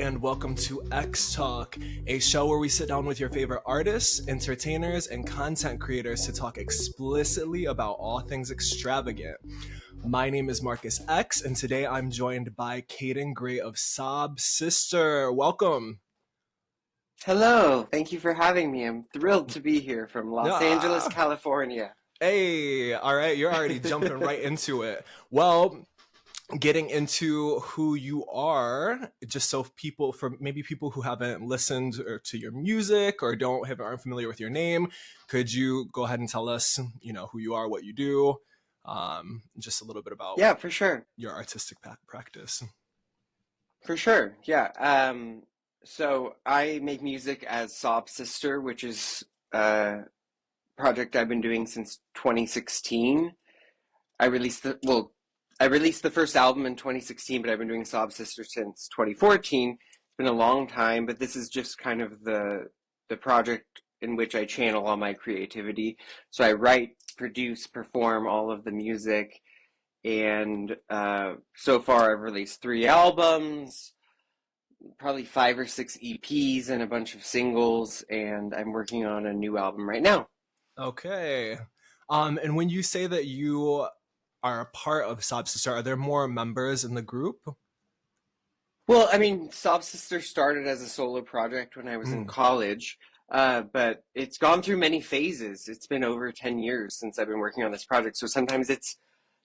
and welcome to X Talk, a show where we sit down with your favorite artists, entertainers, and content creators to talk explicitly about all things extravagant. My name is Markus X, and today I'm joined by Caden Gray of Saab Sister. Welcome. Hello, thank you for having me. I'm thrilled to be here from Los Angeles, California. Hey, all right, you're already jumping right into it. Well, getting into who you are, just so people who haven't listened to your music or aren't familiar with your name, could you go ahead and tell us, who you are, what you do, just a little bit about for sure. your artistic practice. For sure, yeah. So I make music as Sob Sister, which is a project I've been doing since 2016. I released the first album in 2016, but I've been doing Sob Sister since 2014. It's been a long time, but this is just kind of the project in which I channel all my creativity. So I write, produce, perform all of the music, and so far I've released 3 albums, probably 5 or 6 EPs, and a bunch of singles, and I'm working on a new album right now. Okay. And when you say that you are a part of Saab Sister, are there more members in the group? Well, I mean, Sob Sister started as a solo project when I was in college, but it's gone through many phases. It's been over 10 years since I've been working on this project, so sometimes it's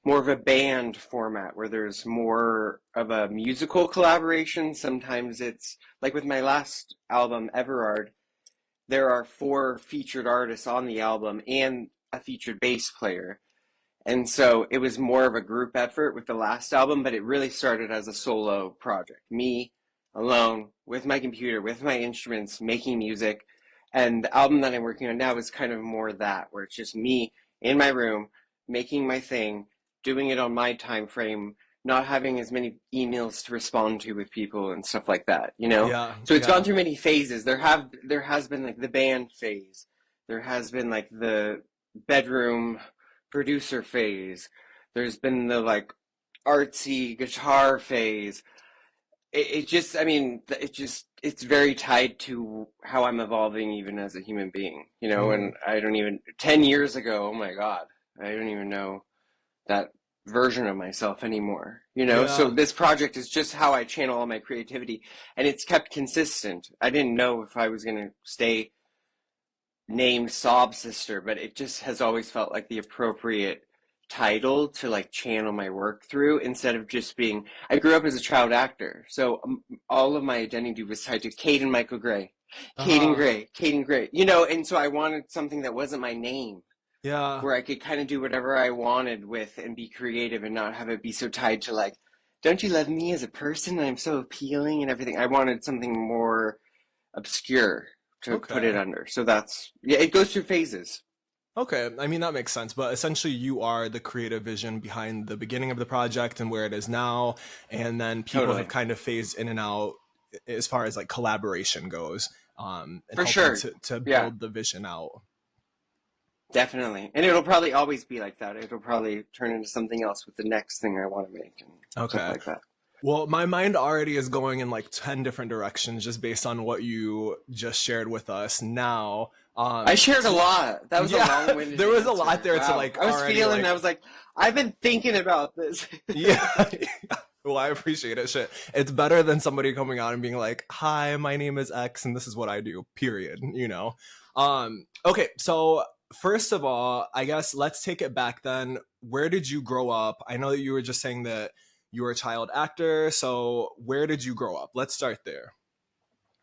more of a band format where there's more of a musical collaboration. Sometimes it's, like with my last album, Everard, there are 4 featured artists on the album and a featured bass player. And so it was more of a group effort with the last album, but it really started as a solo project. Me, alone, with my computer, with my instruments, making music. And the album that I'm working on now is kind of more that, where it's just me in my room, making my thing, doing it on my time frame, not having as many emails to respond to with people and stuff like that, Yeah. So it's gone through many phases. There has been like the band phase. There has been like the bedroom producer phase. There's been the like artsy guitar phase. It's very tied to how I'm evolving even as a human being, and 10 years ago, oh my God, I don't even know that version of myself anymore, So this project is just how I channel all my creativity, and it's kept consistent. I didn't know if I was going to stay named Sob Sister, but it just has always felt like the appropriate title to like channel my work through, instead of just being, I grew up as a child actor, so all of my identity was tied to Caden Michael Gray, Caden Gray, and so I wanted something that wasn't my name. Yeah. Where I could kind of do whatever I wanted with and be creative and not have it be so tied to like, don't you love me as a person? I'm so appealing and everything. I wanted something more obscure to put it under. So it goes through phases. Okay, I mean, that makes sense, but essentially you are the creative vision behind the beginning of the project and where it is now, and then people have kind of phased in and out as far as like collaboration goes, and for sure to build the vision out. Definitely, and it'll probably always be like that. It'll probably turn into something else with the next thing I want to make and stuff like that. Well, my mind already is going in like 10 different directions just based on what you just shared with us now. I shared a lot. That was a long-winded there was answer. A lot there to like. I was feeling. I was like, I've been thinking about this. Yeah. Well, I appreciate it. Shit, it's better than somebody coming out and being like, "Hi, my name is X, and this is what I do." Period. Okay, so first of all, I guess let's take it back then. Where did you grow up? I know that you were just saying that you were a child actor. So where did you grow up? Let's start there.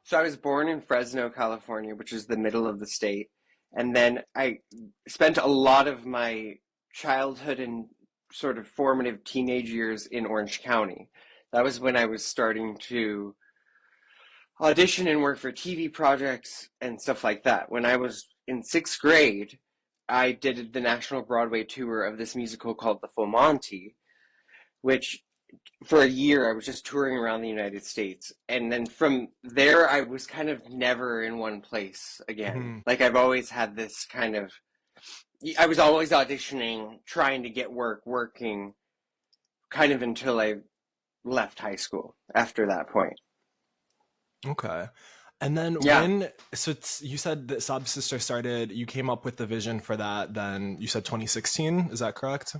So I was born in Fresno, California, which is the middle of the state. And then I spent a lot of my childhood and sort of formative teenage years in Orange County. That was when I was starting to audition and work for TV projects and stuff like that. When I was in 6th grade, I did the national Broadway tour of this musical called The Full Monty, which for a year I was just touring around the United States. And then from there, I was kind of never in one place again. Like I've always had this kind of, I was always auditioning, trying to get work, working, kind of until I left high school after that point. Okay. And then Yeah. you said that Sob Sister started, you came up with the vision for that, then you said 2016, is that correct?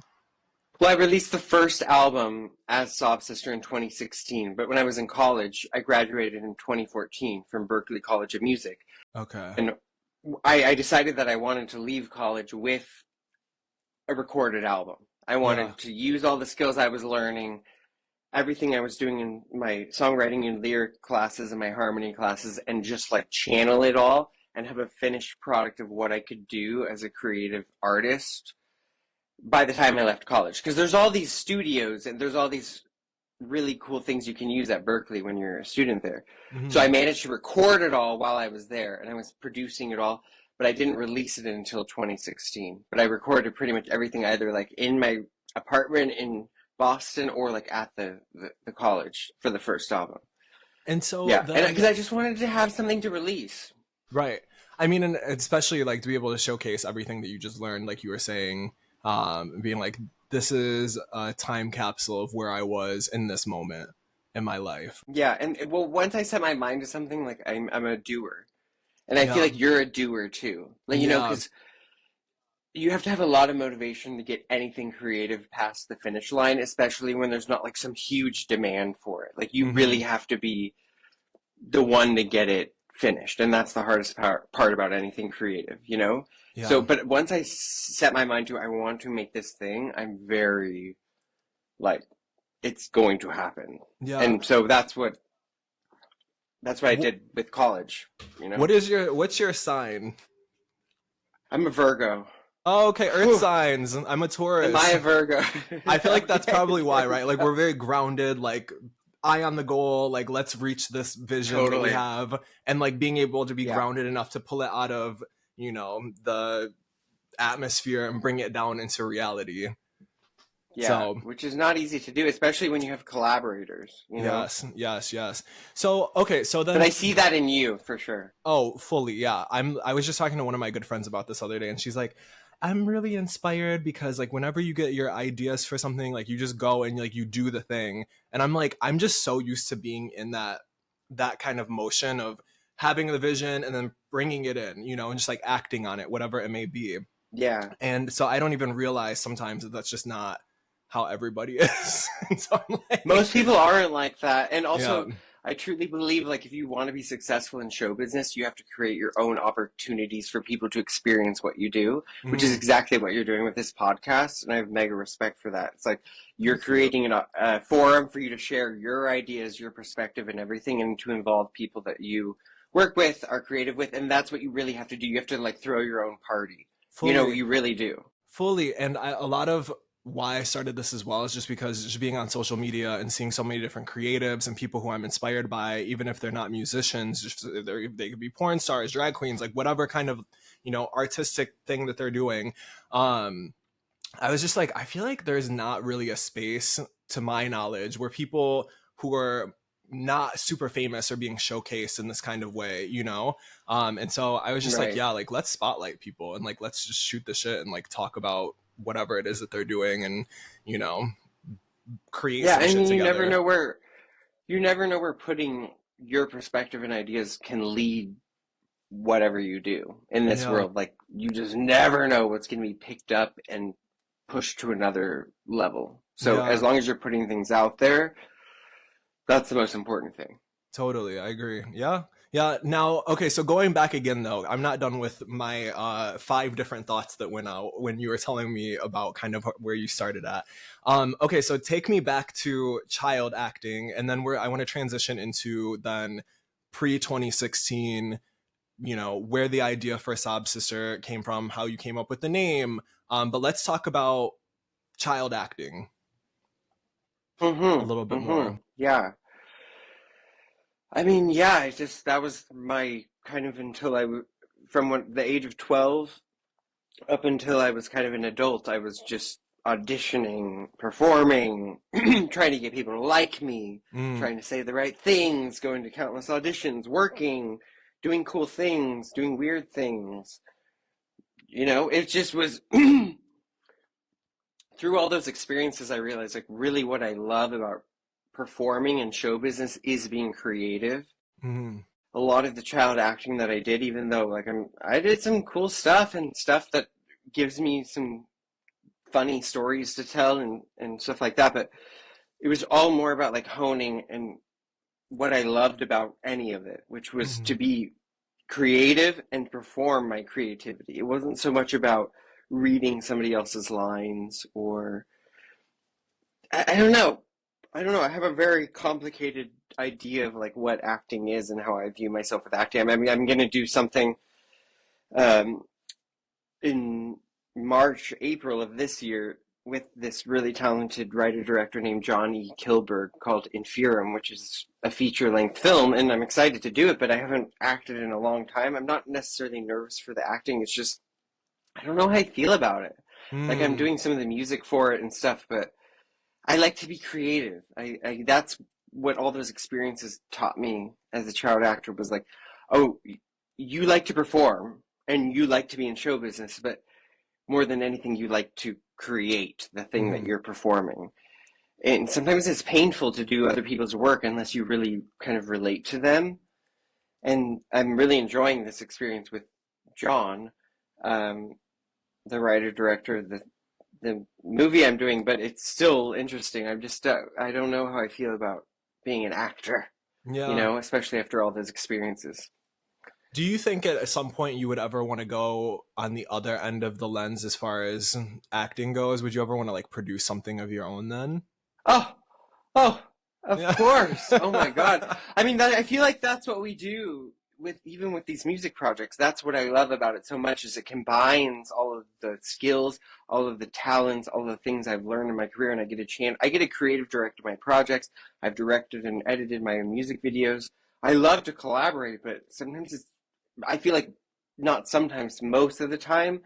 Well, I released the first album as Sob Sister in 2016, but when I was in college, I graduated in 2014 from Berklee College of Music. Okay. And I decided that I wanted to leave college with a recorded album. I Yeah. wanted to use all the skills I was learning, everything I was doing in my songwriting and lyric classes and my harmony classes, and just like channel it all and have a finished product of what I could do as a creative artist by the time I left college. Because there's all these studios and there's all these really cool things you can use at Berklee when you're a student there. So I Hmm. managed to record it all while I was there, and I was producing it all, but I didn't release it until 2016. But I recorded pretty much everything either like in my apartment in Boston or like at the college for the first album. And so Yeah, and then, because I just wanted to have something to release. right. I mean, and especially like to be able to showcase everything that you just learned, like you were saying, being like, this is a time capsule of where I was in this moment in my life. Yeah, and well, once I set my mind to something, like I'm a doer, and I feel Yeah. like you're a doer too. Like Yeah. because you have to have a lot of motivation to get anything creative past the finish line, especially when there's not like some huge demand for it. Like you really Hmm. have to be the one to get it finished, and that's the hardest part about anything creative, you know? So, Yeah. but once I set my mind to I want to make this thing, I'm very like it's going to happen. Yeah. And so that's what I Wh- did with college, you know? what's your sign? I'm a Virgo. Oh, okay, Earth Whew. signs. I'm a Am I Taurus. a Virgo? I feel like that's Okay. probably why, right? Like we're very grounded, like eye on the goal, like let's reach this vision that we Totally. have, and like being able to be Yeah. grounded enough to pull it out of, the atmosphere and bring it down into reality. Yeah, So, which is not easy to do, especially when you have collaborators, you know? yes, yes, yes. So, okay, so But I then see that in you for sure. oh, fully, yeah. I was just talking to one of my good friends about this other day, and she's like, I'm really inspired because like whenever you get your ideas for something, like you just go and like you do the thing. And I'm like, I'm just so used to being in that kind of motion of having the vision and then bringing it in, and just like acting on it, whatever it may be. Yeah. And so I don't even realize sometimes that that's just not how everybody is. And so I'm Most like, people aren't like that. And yeah. also, I truly believe like if you want to be successful in show business, you have to create your own opportunities for people to experience what you do, which is Mhm. exactly what you're doing with this podcast. And I have mega respect for that. It's like you're Thank you. creating a forum for you to share your ideas, your perspective, and everything, and to involve people that you work with, are creative with. And that's what you really have to do. You have to like throw your own party. You know, Fully. you really do. Fully. And a lot of why I started this as well is just because just being on social media and seeing so many different creatives and people who I'm inspired by, even if they're not musicians, just they could be porn stars, drag queens, like whatever kind of, artistic thing that they're doing. Um, I was just like, I feel like there's not really a space, to my knowledge, where people who are not super famous are being showcased in this kind of way. And so I was just like, Right. yeah, like let's spotlight people and like let's just shoot the shit and like talk about whatever it is that they're doing and you know create Yeah, some I shit mean, together. you never know where putting your perspective and ideas can lead whatever you do in this Yeah, world. Like, you just never know what's going to be picked up and pushed to another level. So, as yeah. long as you're putting things out there, that's the most important thing. Totally, I agree. Yeah. Yeah. Now, okay, so going back again though, I'm not done with my five different thoughts that went out when you were telling me about kind of where you started at. Okay, so take me back to child acting and then I want to transition into then pre 2016, where the idea for Sob Sister came from, how you came up with the name. But let's talk about child acting a little bit more. Yeah. I mean, yeah, it's just that was my kind of from the age of 12 up until I was kind of an adult, I was just auditioning, performing, trying to get people to like me, Mm, trying to say the right things, going to countless auditions, working, doing cool things, doing weird things. You know, it just was through all those experiences I realized like really what I love about performing and show business is being creative. Mhm. a lot of the child acting that I did, even though like I did some cool stuff and stuff that gives me some funny stories to tell and stuff like that, but it was all more about like honing and what I loved about any of it, which was to Mhm. be creative and perform my creativity. It wasn't so much about reading somebody else's lines or I don't know. I don't know. I have a very complicated idea of like what acting is and how I view myself with acting. I mean, I'm going to do something um, in March, April of this year with this really talented writer director named John E. Kilberg called Inferium, which is a feature length film, and I'm excited to do it, but I haven't acted in a long time. I'm not necessarily nervous for the acting. It's just I don't know how I feel about it. Like I'm Mm. doing some of the music for it and stuff, but I like to be creative. That's what all those experiences taught me as a child actor was like, oh, you like to perform and you like to be in show business, but more than anything, you like to create the thing that Mhm. you're performing. And sometimes it's painful to do other people's work unless you really kind of relate to them. And I'm really enjoying this experience with John, um, the writer director of the movie I'm doing, but it's still interesting. I'm just I don't know how I feel about being an actor, Yeah. especially after all those experiences. Do you think at some point you would ever want to go on the other end of the lens as far as acting goes? Would you ever want to like produce something of your own then? Oh, oh, of Yeah. course. Oh my God. I mean, I feel like that's what we do with even with these music projects. That's what I love about it so much is it combines all of the skills, all of the talents, all the things I've learned in my career, and I get a chance. I get a creative direct my projects. I've directed and edited my own music videos. I love to collaborate, but sometimes I feel like not sometimes, most of the time,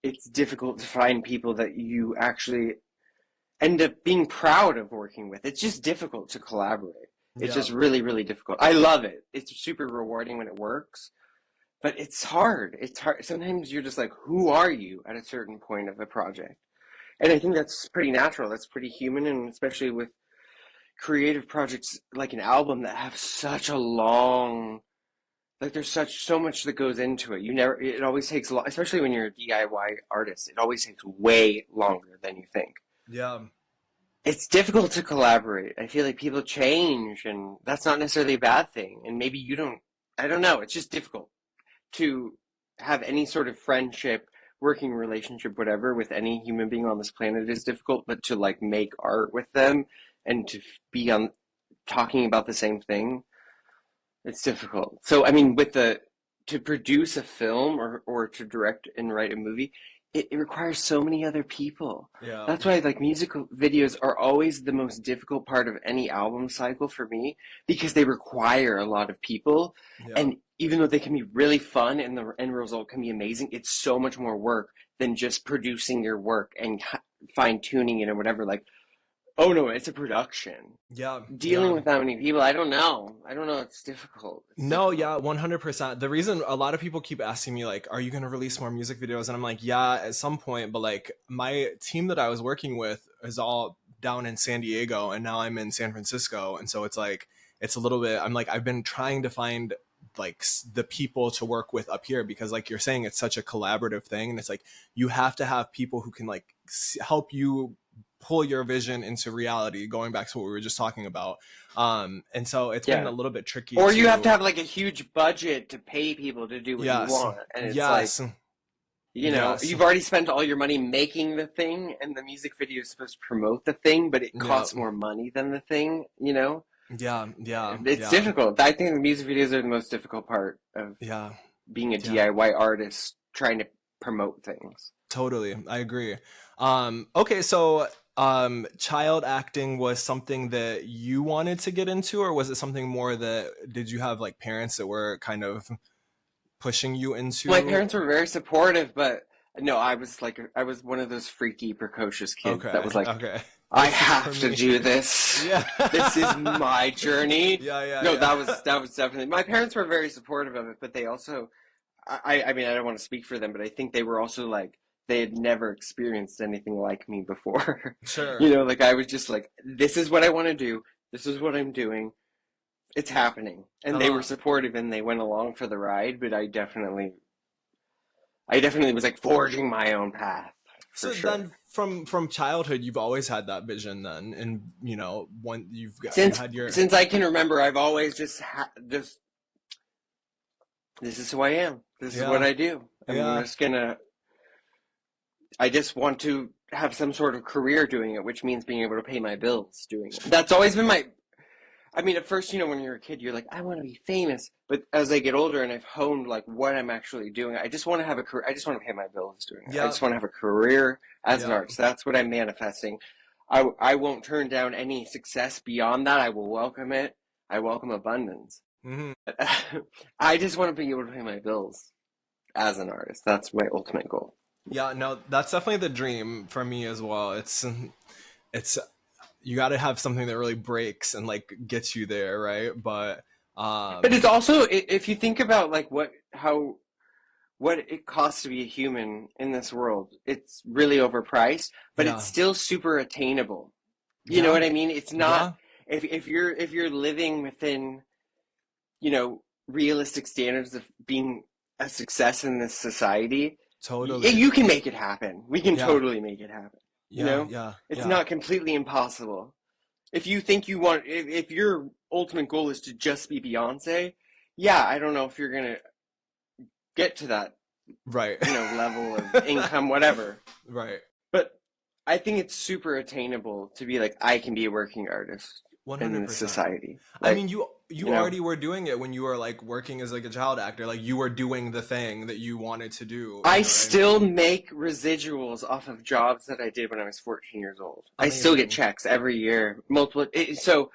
it's difficult to find people that you actually end up being proud of working with. It's just difficult to collaborate. It's Yeah. just really, really difficult. I love it. It's super rewarding when it works, but it's hard. It's hard. Sometimes you're just like, who are you at a certain point of a project? And I think that's pretty natural. That's pretty human. And especially with creative projects like an album that have such a long, like there's so much that goes into it. It always takes a lot, especially when you're a DIY artist, it always takes way longer than you think. Yeah. It's difficult to collaborate. I feel like people change, and that's not necessarily a bad thing. And maybe you don't, I don't know. It's just difficult to have any sort of friendship, working relationship, whatever, with any human being on this planet is difficult, but to like make art with them and to be on talking about the same thing, it's difficult. So, I mean, to produce a film or to direct and write a movie, it requires so many other people. Yeah. That's why like musical videos are always the most difficult part of any album cycle for me because they require a lot of people. Yeah. And even though they can be really fun and the end result can be amazing, it's so much more work than just producing your work and fine tuning it or whatever. Like, oh no, it's a production. Yeah. Dealing Yeah. with that many people, I don't know. I don't know. It's difficult. It's No, difficult. yeah, 100%. The reason a lot of people keep asking me, like, are you going to release more music videos? And I'm like, yeah, at some point. But like, my team that I was working with is all down in San Diego, and now I'm in San Francisco. And so it's like, it's a little bit, I'm like, I've been trying to find like the people to work with up here because, like you're saying, it's such a collaborative thing. And it's like, you have to have people who can like help you pull your vision into reality, going back to what we were just talking about. And so it's been a Yeah. little bit tricky Or you have to to. have like a huge budget to pay people to do what you Yes. want. And it's like, Yes. you've Yes. already spent all your money making the thing, and the music video is supposed to promote the thing, but it Yeah. costs more money than the thing. Yeah. Yeah. It's Yeah. difficult. I think the music videos are the most difficult part of Yeah. being a Yeah. DIY artist trying to promote things. Totally. I agree. Okay. So, child acting was something that you wanted to get into, or was it something more that did you have like parents that were kind of pushing you My into? parents were very supportive, but no, I was one of those freaky, precocious kids that Okay. was like, Okay. I This is for have to me. do this. Yeah. This is my journey. Yeah. Yeah. No, Yeah. that was definitely my parents were very supportive of it, but they also I mean I don't want to speak for them, but I think they were also like they had never experienced anything like me before. Sure. Like I was just like, this is what I want to do. This is what I'm doing. it's happening. And they were supportive and they went along for the ride, but I definitely was like forging my own path for So sure. then from childhood, you've always had that vision then, and you know, when you had your Since I can remember, I've always just this is who I am. This is what I do. I just want to have some sort of career doing it, which means being able to pay my bills doing it. That's always been at first, when you're a kid, you're like, I want to be famous. But as I get older and I've honed like what I'm actually doing, I just want to have a career. I just want to pay my bills doing it. I just want to have a career as an artist. That's what I'm manifesting. I won't turn down any success beyond that. I will welcome it. I welcome abundance. Mm-hmm. I just want to be able to pay my bills as an artist. That's my ultimate goal. Yeah, no, that's definitely the dream for me as well. It's you got to have something that really breaks and like gets you there, right? But it's also, if you think about like what it costs to be a human in this world, it's really overpriced, but it's still super attainable. You know what I mean? It's not if you're living within, realistic standards of being a success in this society. Totally. You can make it happen. We can totally make it happen. It's not completely impossible. If you think if your ultimate goal is to just be Beyonce, I don't know if you're going to get to that level of income, whatever. Right. But I think it's super attainable to be like, I can be a working artist 100%. In this society. Like, I mean, you already were doing it when you were like working as like a child actor. Like you were doing the thing that you wanted to do. I still make residuals off of jobs that I did when I was 14 years old. Amazing. I still get checks every year, multiple. So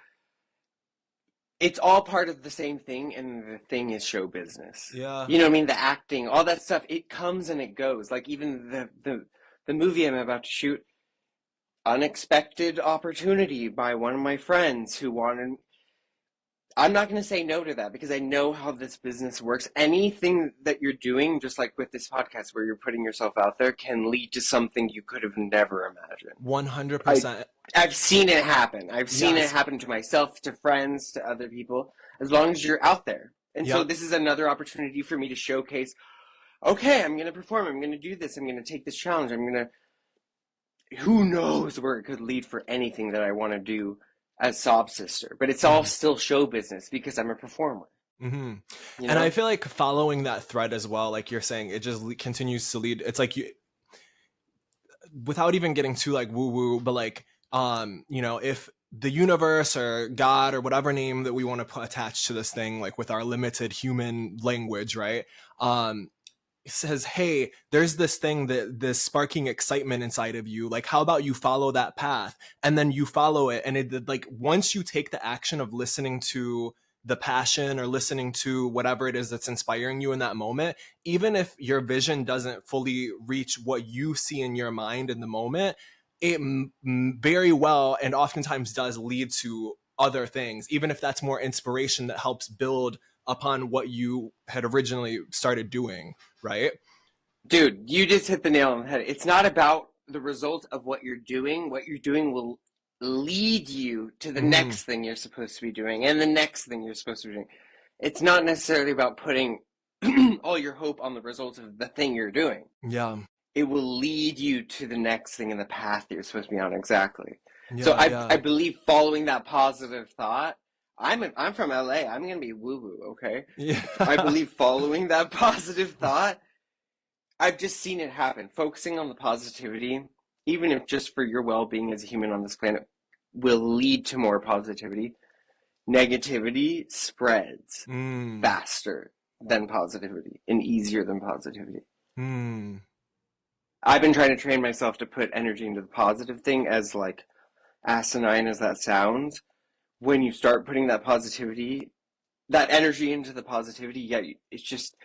it's all part of the same thing, and the thing is show business. Yeah. You know what I mean? The acting, all that stuff, it comes and it goes. Like even the movie I'm about to shoot, unexpected opportunity by one of my friends who wanted. I'm not going to say no to that because I know how this business works. Anything that you're doing, just like with this podcast where you're putting yourself out there, can lead to something you could have never imagined. 100%. I've seen it happen. I've seen it happen to myself, to friends, to other people, as long as you're out there. And so this is another opportunity for me to showcase, okay, I'm going to perform. I'm going to do this. I'm going to take this challenge. Who knows where it could lead for anything that I want to do as Sob Sister, but it's all still show business because I'm a performer. Mm-hmm. And I feel like following that thread as well, like you're saying, it just continues to lead. It's like you, without even getting too like woo woo, but like, if the universe or God or whatever name that we want to attach to this thing, like with our limited human language, right? Says, hey, there's this thing this sparking excitement inside of you, like how about you follow that path, and then you follow it, and it like once you take the action of listening to the passion or listening to whatever it is that's inspiring you in that moment, even if your vision doesn't fully reach what you see in your mind in the moment, it very well and oftentimes does lead to other things, even if that's more inspiration that helps build upon what you had originally started doing, right? Dude, you just hit the nail on the head. It's not about the result of what you're doing. What you're doing will lead you to the next thing you're supposed to be doing and the next thing you're supposed to be doing. It's not necessarily about putting all your hope on the result of the thing you're doing. Yeah. It will lead you to the next thing in the path that you're supposed to be on. Exactly. Yeah, so I believe following that positive thought, I'm from LA. I'm going to be woo-woo, okay? Yeah. I believe following that positive thought, I've just seen it happen. Focusing on the positivity, even if just for your well-being as a human on this planet, will lead to more positivity. Negativity spreads faster than positivity and easier than positivity. I've been trying to train myself to put energy into the positive thing, as like asinine as that sounds. When you start putting that positivity, that energy into the positivity, it's just,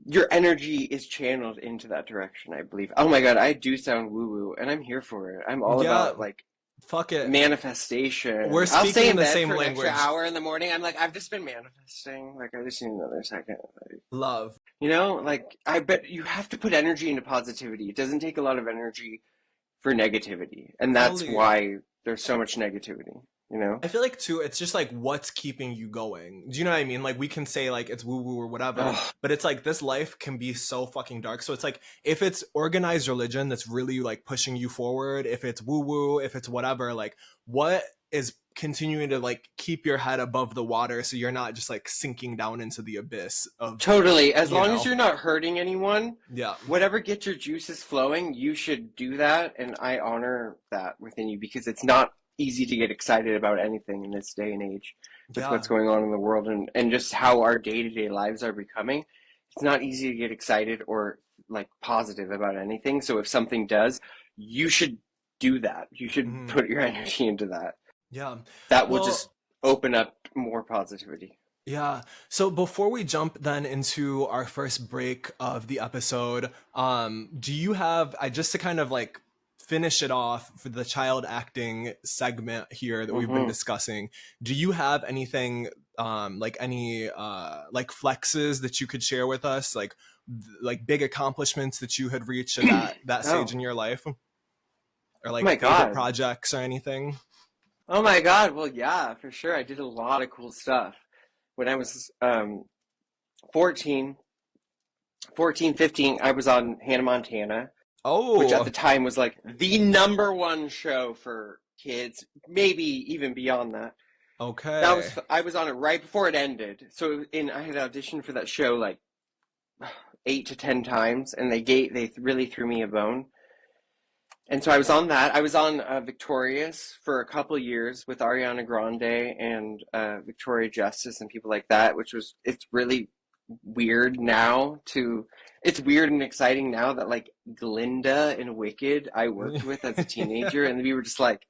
your energy is channeled into that direction, I believe. Oh my God, I do sound woo-woo, and I'm here for it. I'm all about, like, fuck it, manifestation. We're speaking in the same language. An extra hour in the morning, I'm like, I've just been manifesting. Like, I just need another second. Like, love. Like, I bet you have to put energy into positivity. It doesn't take a lot of energy for negativity. And that's why there's so much negativity, you know? I feel like too, it's just like what's keeping you going. Do you know what I mean? Like we can say like it's woo woo or whatever, Ugh, but it's like this life can be so fucking dark. So it's like if it's organized religion that's really like pushing you forward, if it's woo woo, if it's whatever, like what is continuing to like keep your head above the water so you're not just like sinking down into the abyss of, totally. As you long as know, you're not hurting anyone, yeah. whatever gets your juices flowing, you should do that. And I honor that within you because it's not easy to get excited about anything in this day and age with Yeah. what's going on in the world and just how our day to day lives are becoming. It's not easy to get excited or like positive about anything. So if something does, you should do that. You should Mhm. put your energy into that. Yeah. That will just Well, open up more positivity. yeah. So before we jump then into our first break of the episode, do you have, I just to kind of like finish it off for the child acting segment here that we've been Hmm. discussing, do you have anything like any like flexes that you could share with us, like big accomplishments that you had reached at that stage Oh, in your life, or like my favorite God. projects or anything? Oh my God. Well, yeah, for sure. I did a lot of cool stuff. When I was 14, 14, 15, I was on Hannah Montana, which at the Oh, time was like the number one show for kids, maybe even beyond that. okay. I was on it right before it ended. So I had auditioned for that show like 8 to 10 times, and they really threw me a bone. And so I was on that. I was on Victorious for a couple years with Ariana Grande and Victoria Justice and people like that, it's really weird now to, it's weird and exciting now that like Glinda in Wicked I worked with as a teenager, and we were just like,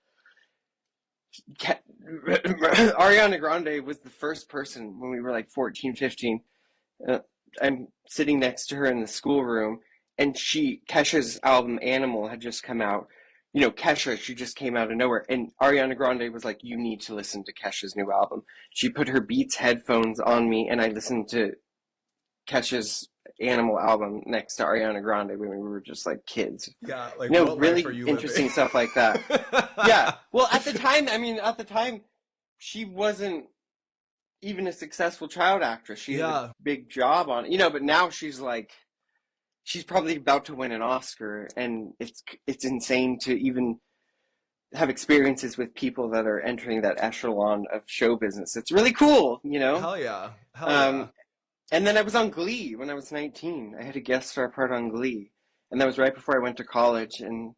Ariana Grande was the first person when we were like 14, 15. Uh, I'm sitting next to her in the schoolroom, and Kesha's album Animal had just come out. You know, Kesha, she just came out of nowhere. And Ariana Grande was like, you need to listen to Kesha's new album. She put her Beats headphones on me, and I listened to Kesha's Animal album next to Ariana Grande when we were just like kids. Yeah, like You know, what life are really you living? interesting stuff like that. Yeah. Well, at the time, I mean, at the time, she wasn't even a successful child actress. She had a Yeah, big job on, but now she's like, she's probably about to win an Oscar, and it's insane to even have experiences with people that are entering that echelon of show business. It's really cool, you know. hell yeah, hell yeah. Um, and then I was on Glee when I was 19. I had a guest star part on Glee, and that was right before I went to college, and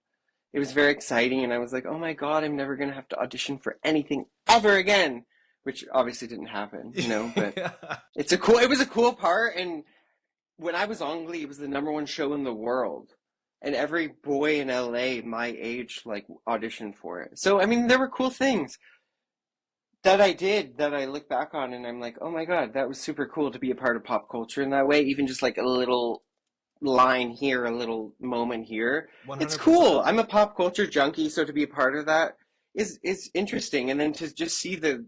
it was very exciting. And I was like, oh my God, I'm never gonna have to audition for anything ever again, which obviously didn't happen, but Yeah. it was a cool part. And when I was on Glee, it was the number one show in the world. And every boy in LA my age like auditioned for it. So I mean there were cool things that I did that I look back on and I'm like, oh my God, that was super cool to be a part of pop culture in that way. Even just like a little line here, a little moment here. It's cool. 100%. I'm a pop culture junkie, so to be a part of that is interesting. And then to just see the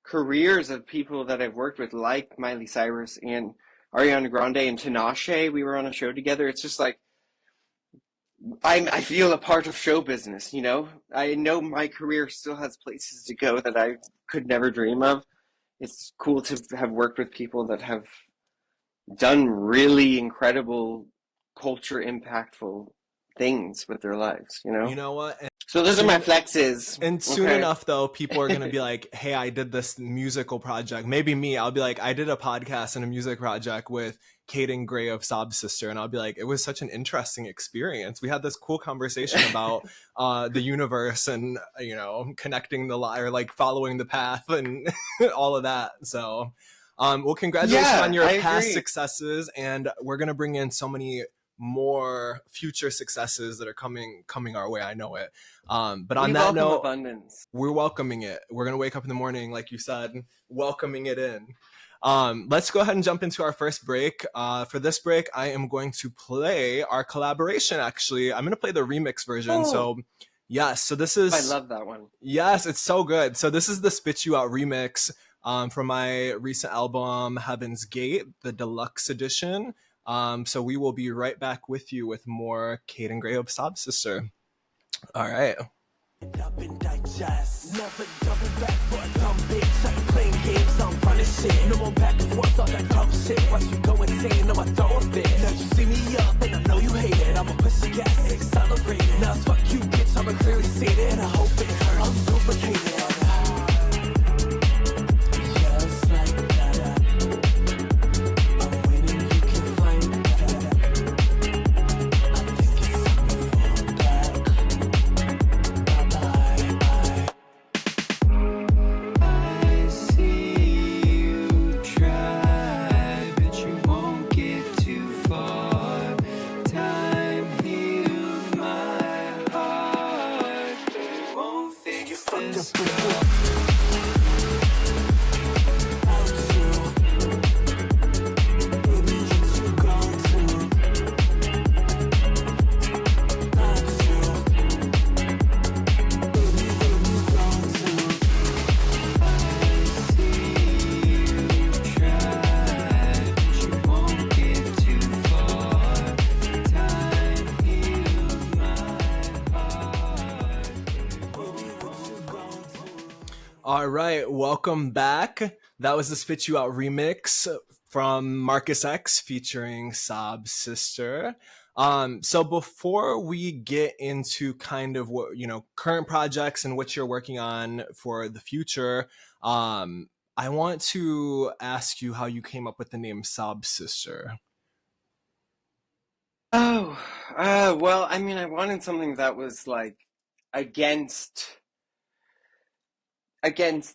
careers of people that I've worked with, like Miley Cyrus and Ariana Grande and Tinashe. We were on a show together. It's just like I feel a part of show business. I know my career still has places to go that I could never dream of. It's cool to have worked with people that have done really incredible, culture impactful things with their lives. You know what? So those are my Soon flexes. and soon Okay. enough though, people are gonna be like, "Hey, I did this musical project." Maybe me, I'll be like, "I did a podcast and a music project with Caden Gray of Saab Sister," and I'll be like, "It was such an interesting experience. We had this cool conversation about the universe and connecting the lie or like following the path and all of that." So, well, congratulations on Yeah, your I past agree. successes, and we're gonna bring in so many more future successes that are coming our way. I know it. But on We that welcome note, abundance. we're welcoming it. We're gonna wake up in the morning, like you said, welcoming it in. Let's go ahead and jump into our first break. For this break, I am going to play our collaboration. Actually, I'm gonna play the remix version. Oh, So, yes. So this I is love that one. yes, it's so good. So this is the Spit You Out remix from my recent album Heaven's Gate, the deluxe edition. So we will be right back with you with more Caden Gray of Sob Sister. All right. and up and digest. Never double back for a dumb bitch. I ain't playing games, I'm running shit. No more back and forth, all that dumb shit. Watch you go insane, I'ma throw a fit. Now you see me up, and I know you hate it. I'ma push the gas, accelerate it. Now it's fuck you, bitch, I'ma clearly see it. And I hope it hurts, I'm duplicated. Just like that, I'm winning, you can find that. I think it's time to fall back. Bye-bye. I see you try, but you won't get too far. Time heals my heart, but it won't fix this scar. All right, welcome back. That was the Spit You Out remix from Markus X featuring Saab Sister. So before we get into kind of what, current projects and what you're working on for the future, I want to ask you how you came up with the name Sob Sister. Oh, well, I mean, I wanted something that was like against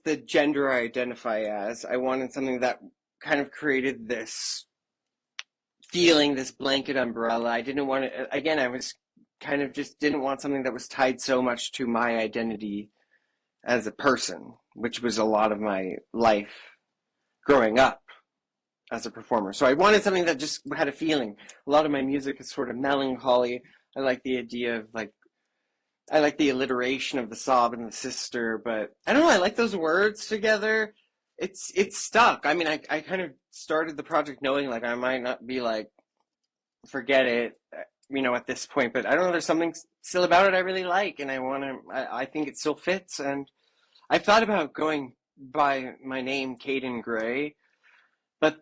the gender I identify as. I wanted something that kind of created this feeling, this blanket umbrella. I didn't want to, again, I was kind of just didn't want something that was tied so much to my identity as a person, which was a lot of my life growing up as a performer. So I wanted something that just had a feeling. A lot of my music is sort of melancholy. I like the idea of I like the alliteration of the sob and the sister, but I don't know, I like those words together. It's stuck. I mean, I kind of started the project knowing like I might not be like, forget it, at this point, but I don't know, there's something still about it I really like, and I think it still fits, and I've thought about going by my name, Caden Gray, but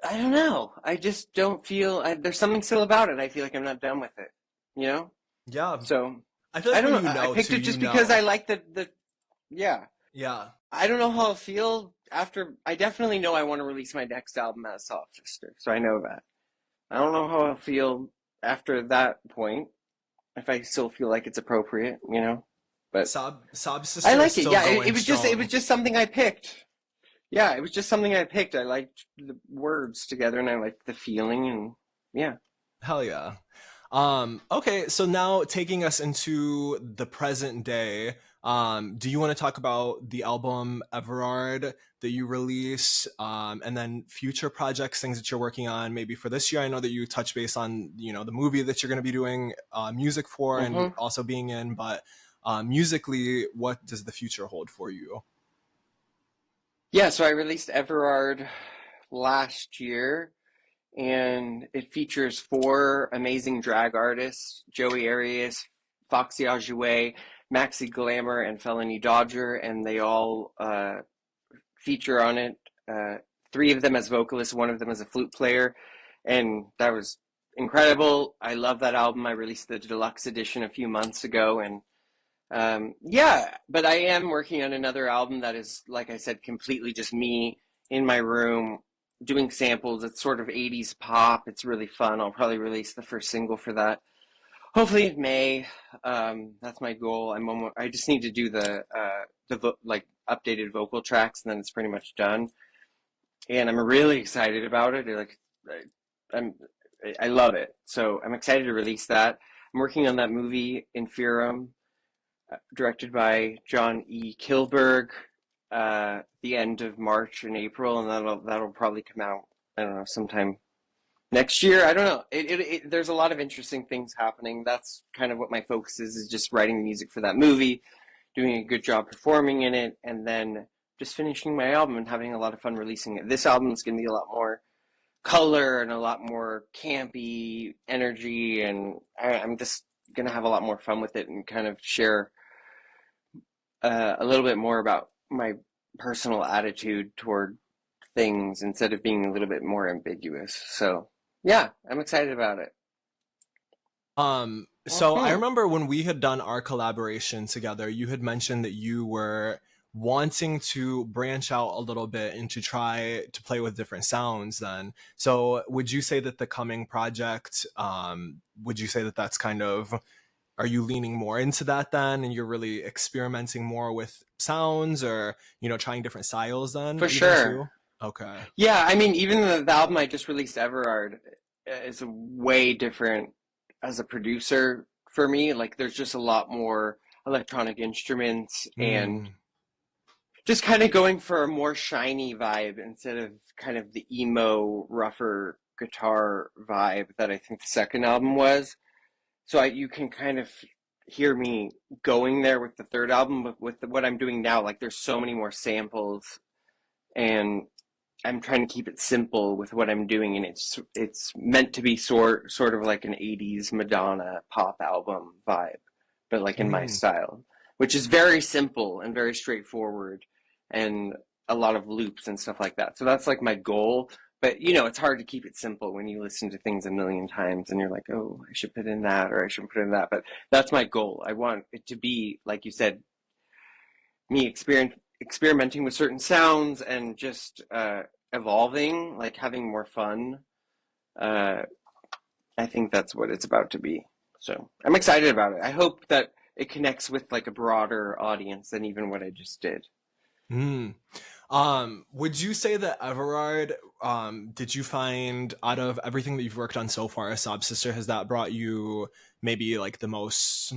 I don't know. I just don't feel, there's something still about it. I feel like I'm not done with it, you know? Yeah, So, I feel I like don't when know. you I know picked too, it just you because know. I like yeah. Yeah. I don't know how I'll feel after, I definitely know I want to release my next album as Saab Sister, so I know that. I don't know how I'll feel after that point, if I still feel like it's appropriate, But Sob I Sister is like it. still Yeah, going it was strong. just something I picked. Yeah, it was just something I picked. I liked the words together, and I liked the feeling, and yeah. Hell yeah. Okay, so now taking us into the present day, do you want to talk about the album Everard that you release, and then future projects, things that you're working on, maybe for this year? I know that you touch base on, the movie that you're going to be doing music for and hmm also being in, but musically, what does the future hold for you? Yeah, so I released Everard last year, and it features four amazing drag artists: Joey Arias, Foxy Ajouet, Maxi Glamour, and Felony Dodger, and they all feature on it. Uh, Three of them as vocalists, one of them as a flute player, and that was incredible. I love that album. I released the deluxe edition a few months ago, and yeah, but I am working on another album that is, like I said, completely just me in my room doing samples. It's sort of 80s pop. It's really fun. I'll probably release the first single for that. Hopefully in May. That's my goal. I just need to do like updated vocal tracks, and then it's pretty much done. And I'm really excited about it. I'm I love it. So I'm excited to release that. I'm working on that movie Inferium, directed by John E. Kilberg, the end of March and April, and that'll probably come out, I don't know, sometime next year. I don't know. There's a lot of interesting things happening. That's kind of what my focus is just writing music for that movie, doing a good job performing in it, and then just finishing my album and having a lot of fun releasing it. This album is going to be a lot more color and a lot more campy energy, and I'm just going to have a lot more fun with it and kind of share a little bit more about my personal attitude toward things instead of being a little bit more ambiguous. So yeah, I'm excited about it. So I Hmm. remember when we had done our collaboration together, you had mentioned that you were wanting to branch out a little bit and to try to play with different sounds then. So would you say that the coming project, would you say that that's kind of, are you leaning more into that then and you're really experimenting more with sounds or, trying different styles then For even sure. too? Okay. Yeah, I mean, even the album I just released, Everard, is way different as a producer for me. Like, there's just a lot more electronic instruments and Mm, just kind of going for a more shiny vibe instead of kind of the emo, rougher guitar vibe that I think the second album was. So you can kind of hear me going there with the third album, but with what I'm doing now, like there's so many more samples, and I'm trying to keep it simple with what I'm doing, and it's meant to be sort of like an '80s Madonna pop album vibe, but like in my mm. style, which is very simple and very straightforward, and a lot of loops and stuff like that. So that's like my goal. But it's hard to keep it simple when you listen to things a million times and you're like, oh, I should put in that or I should put in that. But that's my goal. I want it to be, like you said, me experimenting with certain sounds and just evolving, like having more fun. Uh, I think that's what it's about to be. So I'm excited about it. I hope that it connects with like a broader audience than even what I just did. Mm. Would you say that Everard, did you find out of everything that you've worked on so far as Sob Sister, has that brought you maybe like the most,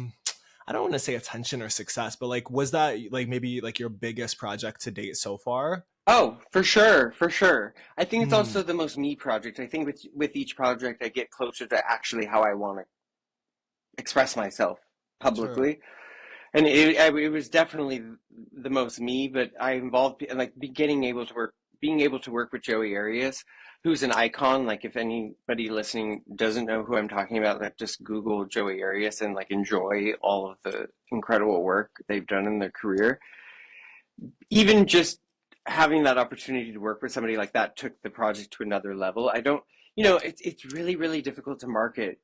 I don't want to say attention or success, but like, was that like maybe like your biggest project to date so far? Oh, for sure, for sure. I think it's Mm, also the most me project. I think with each project, I get closer to actually how I want to express myself sure. publicly. And it was definitely the most me, but I involved like being able to work with Joey Arias, who's an icon. Like if anybody listening doesn't know who I'm talking about, like just Google Joey Arias and like enjoy all of the incredible work they've done in their career. Even just having that opportunity to work with somebody like that took the project to another level. I don't, it's really, really difficult to market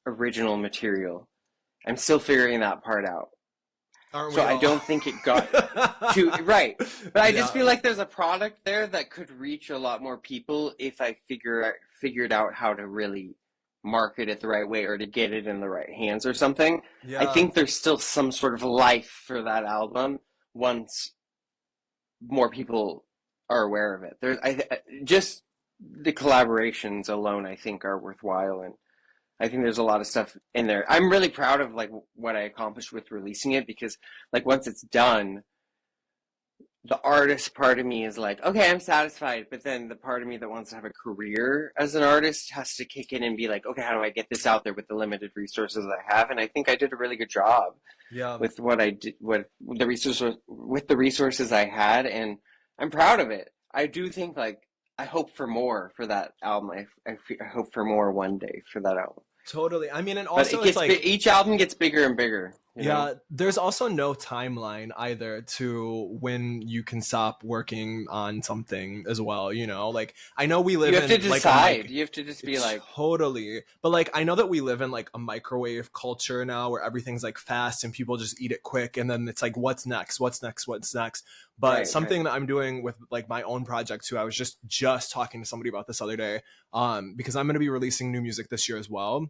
original material. I'm still figuring that part out. Aren't So we I all? don't think it got to right. But I just Yeah, feel like there's a product there that could reach a lot more people if I figured out how to really market it the right way or to get it in the right hands or something. I yeah. think there's still some sort of life for that album once more people are aware of it. There's just the collaborations alone I think are worthwhile, and I think there's a lot of stuff in there. I'm really proud of like what I accomplished with releasing it because like once it's done, the artist part of me is like, okay, I'm satisfied. But then the part of me that wants to have a career as an artist has to kick in and be like, okay, how do I get this out there with the limited resources I have? And I think I did a really good job Yeah. with what I did, with the resources I had, and I'm proud of it. I do think like I hope for more for that album. I hope for more one day for that album. Totally. I mean, and But also it's like, each album gets bigger and bigger, you know? yeah, there's also no timeline either to when you can stop working on something as well. Like I know we You live have to in like a decide. You have to just be like, totally, but like I know that we live in like a microwave culture now where everything's like fast and people just eat it quick and then it's like what's next? What's next? What's next? But right, something right. that I'm doing with like my own project too, I was just talking to somebody about this other day because I'm going to be releasing new music this year as well,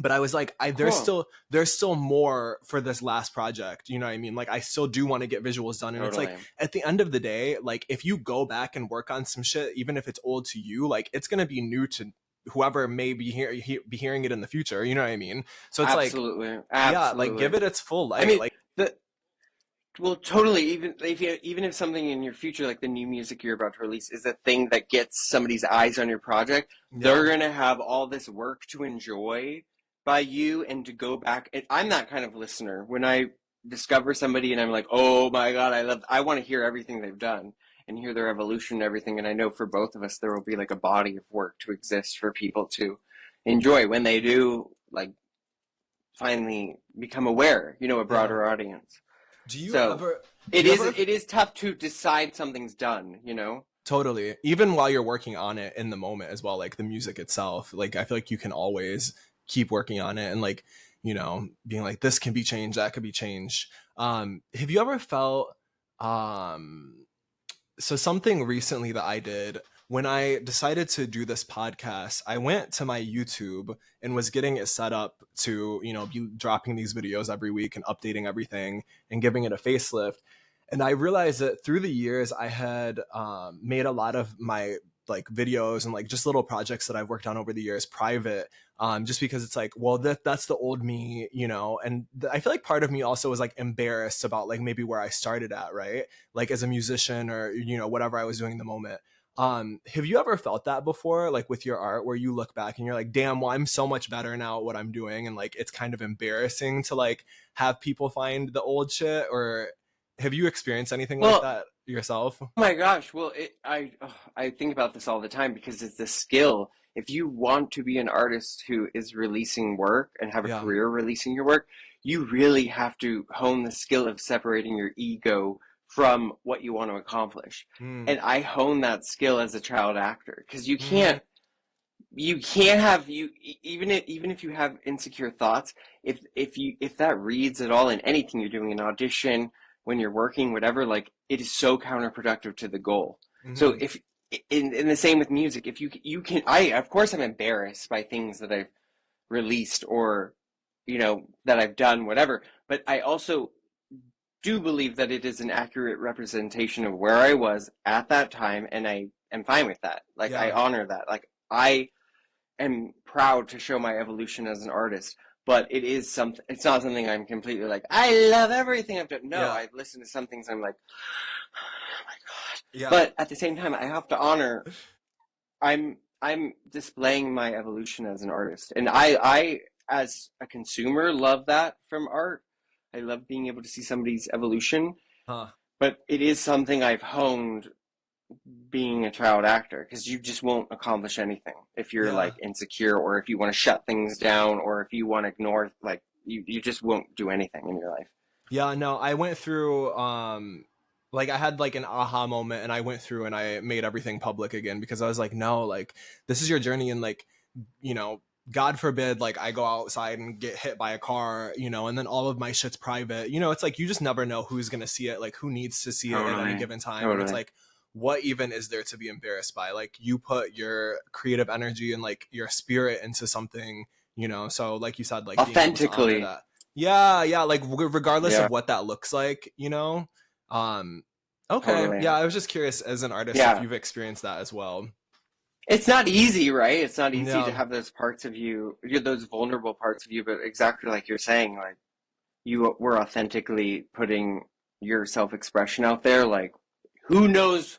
but I was like, Cool. there's still more for this last project. You know what I mean? Like I still do want to get visuals done. And it's like Totally. at the end of the day, like if you go back and work on some shit, even if it's old to you, like it's gonna be new to whoever may be hearing it in the future. You know what I mean? So it's like, Absolutely. yeah, like give Absolutely. it its full I light. mean, Like, the well, totally. Even if something in your future, like the new music you're about to release, is a thing that gets somebody's eyes on your project, yeah, they're gonna have all this work to enjoy by you and to go back. And I'm that kind of listener. When I discover somebody and I'm like, oh my God, I want to hear everything they've done and hear their evolution and everything. And I know for both of us, there will be like a body of work to exist for people to enjoy when they do like finally become aware, a yeah. broader audience. Do you So ever It you is ever it is tough to decide something's done, you know? Totally. Even while you're working on it in the moment as well, like the music itself, like I feel like you can always keep working on it and like, being like this can be changed, that could be changed. Have you ever felt um so something recently that I did when I decided to do this podcast, I went to my YouTube and was getting it set up to, be dropping these videos every week and updating everything and giving it a facelift. And I realized that through the years, I had made a lot of my like videos and like just little projects that I've worked on over the years private, just because it's like, well, that's the old me, and I feel like part of me also was like embarrassed about like maybe where I started at, right? Like as a musician or, whatever I was doing in the moment. Have you ever felt that before, like with your art, where you look back and you're like, damn, well, I'm so much better now at what I'm doing. And like, it's kind of embarrassing to like have people find the old shit, or have you experienced anything like Well, that yourself? oh my gosh. Well, I think about this all the time because it's a skill. If you want to be an artist who is releasing work and have a Yeah. career releasing your work, you really have to hone the skill of separating your ego from what you want to accomplish. Mm. And I honed that skill as a child actor because Mm. you can't have even if you have insecure thoughts, if that reads at all in anything you're doing, an audition, when you're working, whatever, like it is so counterproductive to the goal. So Mm-hmm. if in the same with music, if you can, I of course I'm embarrassed by things that I've released or that I've done, whatever, but I also do believe that it is an accurate representation of where I was at that time, and I am fine with that. Like I Yeah. honor that. Like I am proud to show my evolution as an artist, but it's not something I'm completely like, I love everything I've done. No, Yeah. I listen to some things I'm like, oh my God. Yeah. But at the same time, I have to honor, I'm displaying my evolution as an artist. And I as a consumer love that from art. I love being able to see somebody's evolution, Huh. but it is something I've honed being a child actor, because you just won't accomplish anything if you're Yeah. like insecure, or if you want to shut things down, or if you want to ignore, like you just won't do anything in your life. Yeah, no, I went through like I had like an aha moment and I went through and I made everything public again because I was like, no, like this is your journey, and like, you know, God forbid like I go outside and get hit by a car, and then all of my shit's private. It's like you just never know who's going to see it, like who needs to see it at any given time. And it's Totally. like, what even is there to be embarrassed by? Like you put your creative energy and like your spirit into something, so like you said, like being able to honor Authentically. that. Yeah, like regardless Yeah, of what that looks like, Um, okay, totally. yeah, I was just curious as an artist if Yeah. you've experienced that as well. It's not easy, right? It's not easy to Yeah, have those parts of you, those vulnerable parts of you, but exactly like you're saying, like you were authentically putting your self-expression out there. Like who knows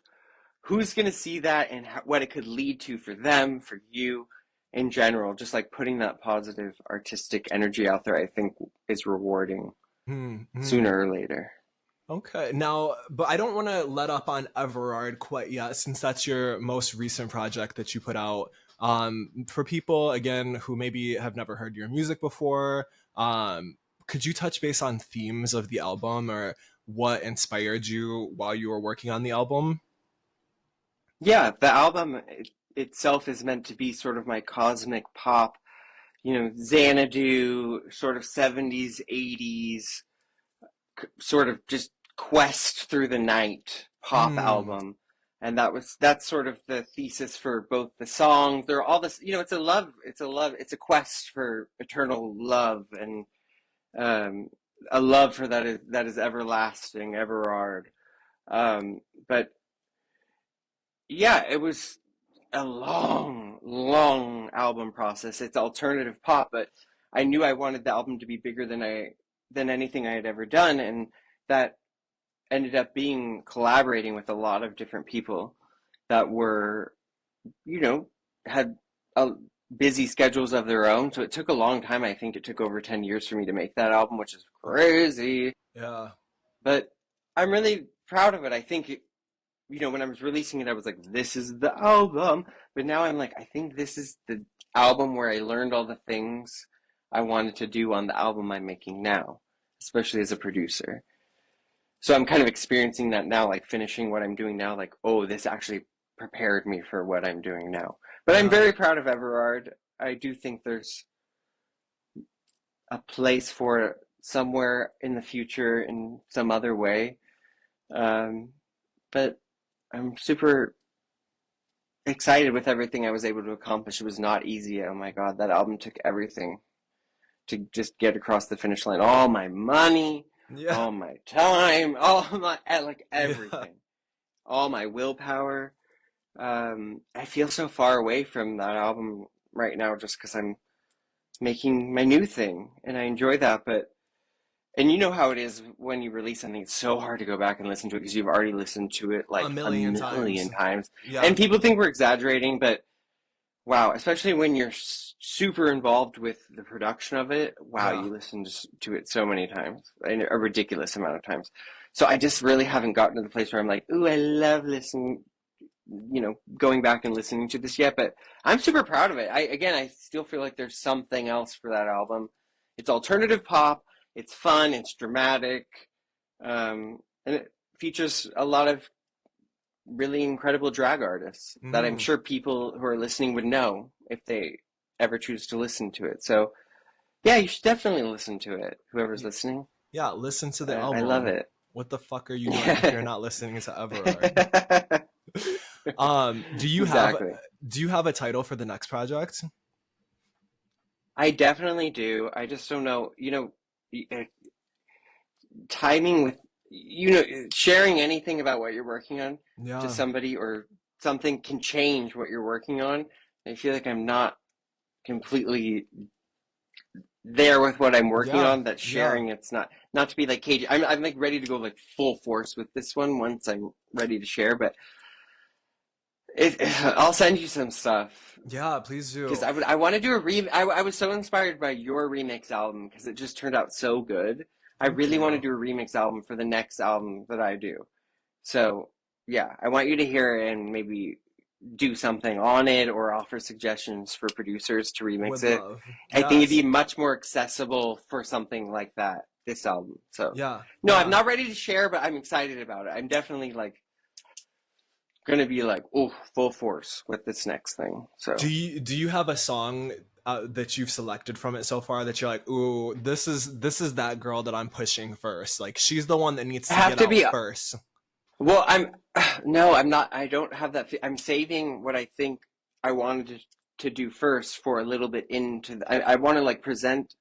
who's going to see that, and what it could lead to for them, for you in general. Just like putting that positive artistic energy out there, I think is rewarding hmm. sooner or later. Okay, now, but I don't want to let up on Everard quite yet, since that's your most recent project that you put out. For people again who maybe have never heard your music before, could you touch base on themes of the album or what inspired you while you were working on the album? Yeah, the album itself is meant to be sort of my cosmic pop, Xanadu, sort of 70s, 80s, sort of just quest through the night pop Hmm. album. And that's sort of the thesis for both the songs. They're all this, it's a quest for eternal love, and um, a love for that is everlasting, Everard. But yeah, it was a long, long album process. It's alternative pop, but I knew I wanted the album to be bigger than anything I had ever done, and that ended up being collaborating with a lot of different people that were, had busy schedules of their own. So it took a long time. I think it took over 10 years for me to make that album, which is crazy. Yeah. But I'm really proud of it. I think when I was releasing it, I was like, this is the album. But now I'm like, I think this is the album where I learned all the things I wanted to do on the album I'm making now, especially as a producer. So I'm kind of experiencing that now, like finishing what I'm doing now, like, oh, this actually prepared me for what I'm doing now. But I'm Yeah. very proud of Everard. I do think there's a place for it somewhere in the future in some other way. But I'm super excited with everything I was able to accomplish. It was not easy. Oh my God, that album took everything to just get across the finish line. All my money, Yeah. all my time, all my, like Yeah. everything, all my willpower. I feel so far away from that album right now just because I'm making my new thing and I enjoy that. But, and you know how it is when you release something, it's so hard to go back and listen to it because you've already listened to it A like a million million times. times. Yeah. And people think we're exaggerating, but wow, especially when you're super involved with the production of it. Wow, Yeah. you listen to it so many times, a ridiculous amount of times. So I just really haven't gotten to the place where I'm like, ooh, I love listening, going back and listening to this yet. But I'm super proud of it. I still feel like there's something else for that album. It's alternative pop. It's fun. It's dramatic, and it features a lot of really incredible drag artists that I'm Hmm. sure people who are listening would know if they ever choose to listen to it. So, yeah, you should definitely listen to it, whoever's listening. Yeah, listen to the I love album. it. What the fuck are you doing if you're Yeah. not listening to Everard? Do you have Exactly. a title for the next project? I definitely do. I just don't know, timing with, sharing anything about what you're working on to Yeah. somebody or something can change what you're working on. I feel like I'm not completely there with what I'm working Yeah. on, that Yeah. sharing it's not to be like cagey. I'm like ready to go like full force with this one once I'm ready to share, but I'll send you some stuff Yeah, please because do. I want to do I was so inspired by your remix album because it just turned out so good. I Thank really want to you. do a remix album for the next album that I do. So yeah, I want you to hear it and maybe do something on it or offer suggestions for producers to remix Would it. love. I think it'd be Yes. much more accessible for something like that, this album. So, Yeah. no, I'm Yeah. not ready to share, but I'm excited about it. I'm definitely like gonna be like, oh, full force with this next thing. Do So, you have a song that you've selected from it so far that you're like, ooh, this is that girl that I'm pushing first. Like she's the one that needs I to have get to out be, first. well, no, I'm not, I don't have that. I'm saving what I think I wanted to do first for a little bit into I want to like present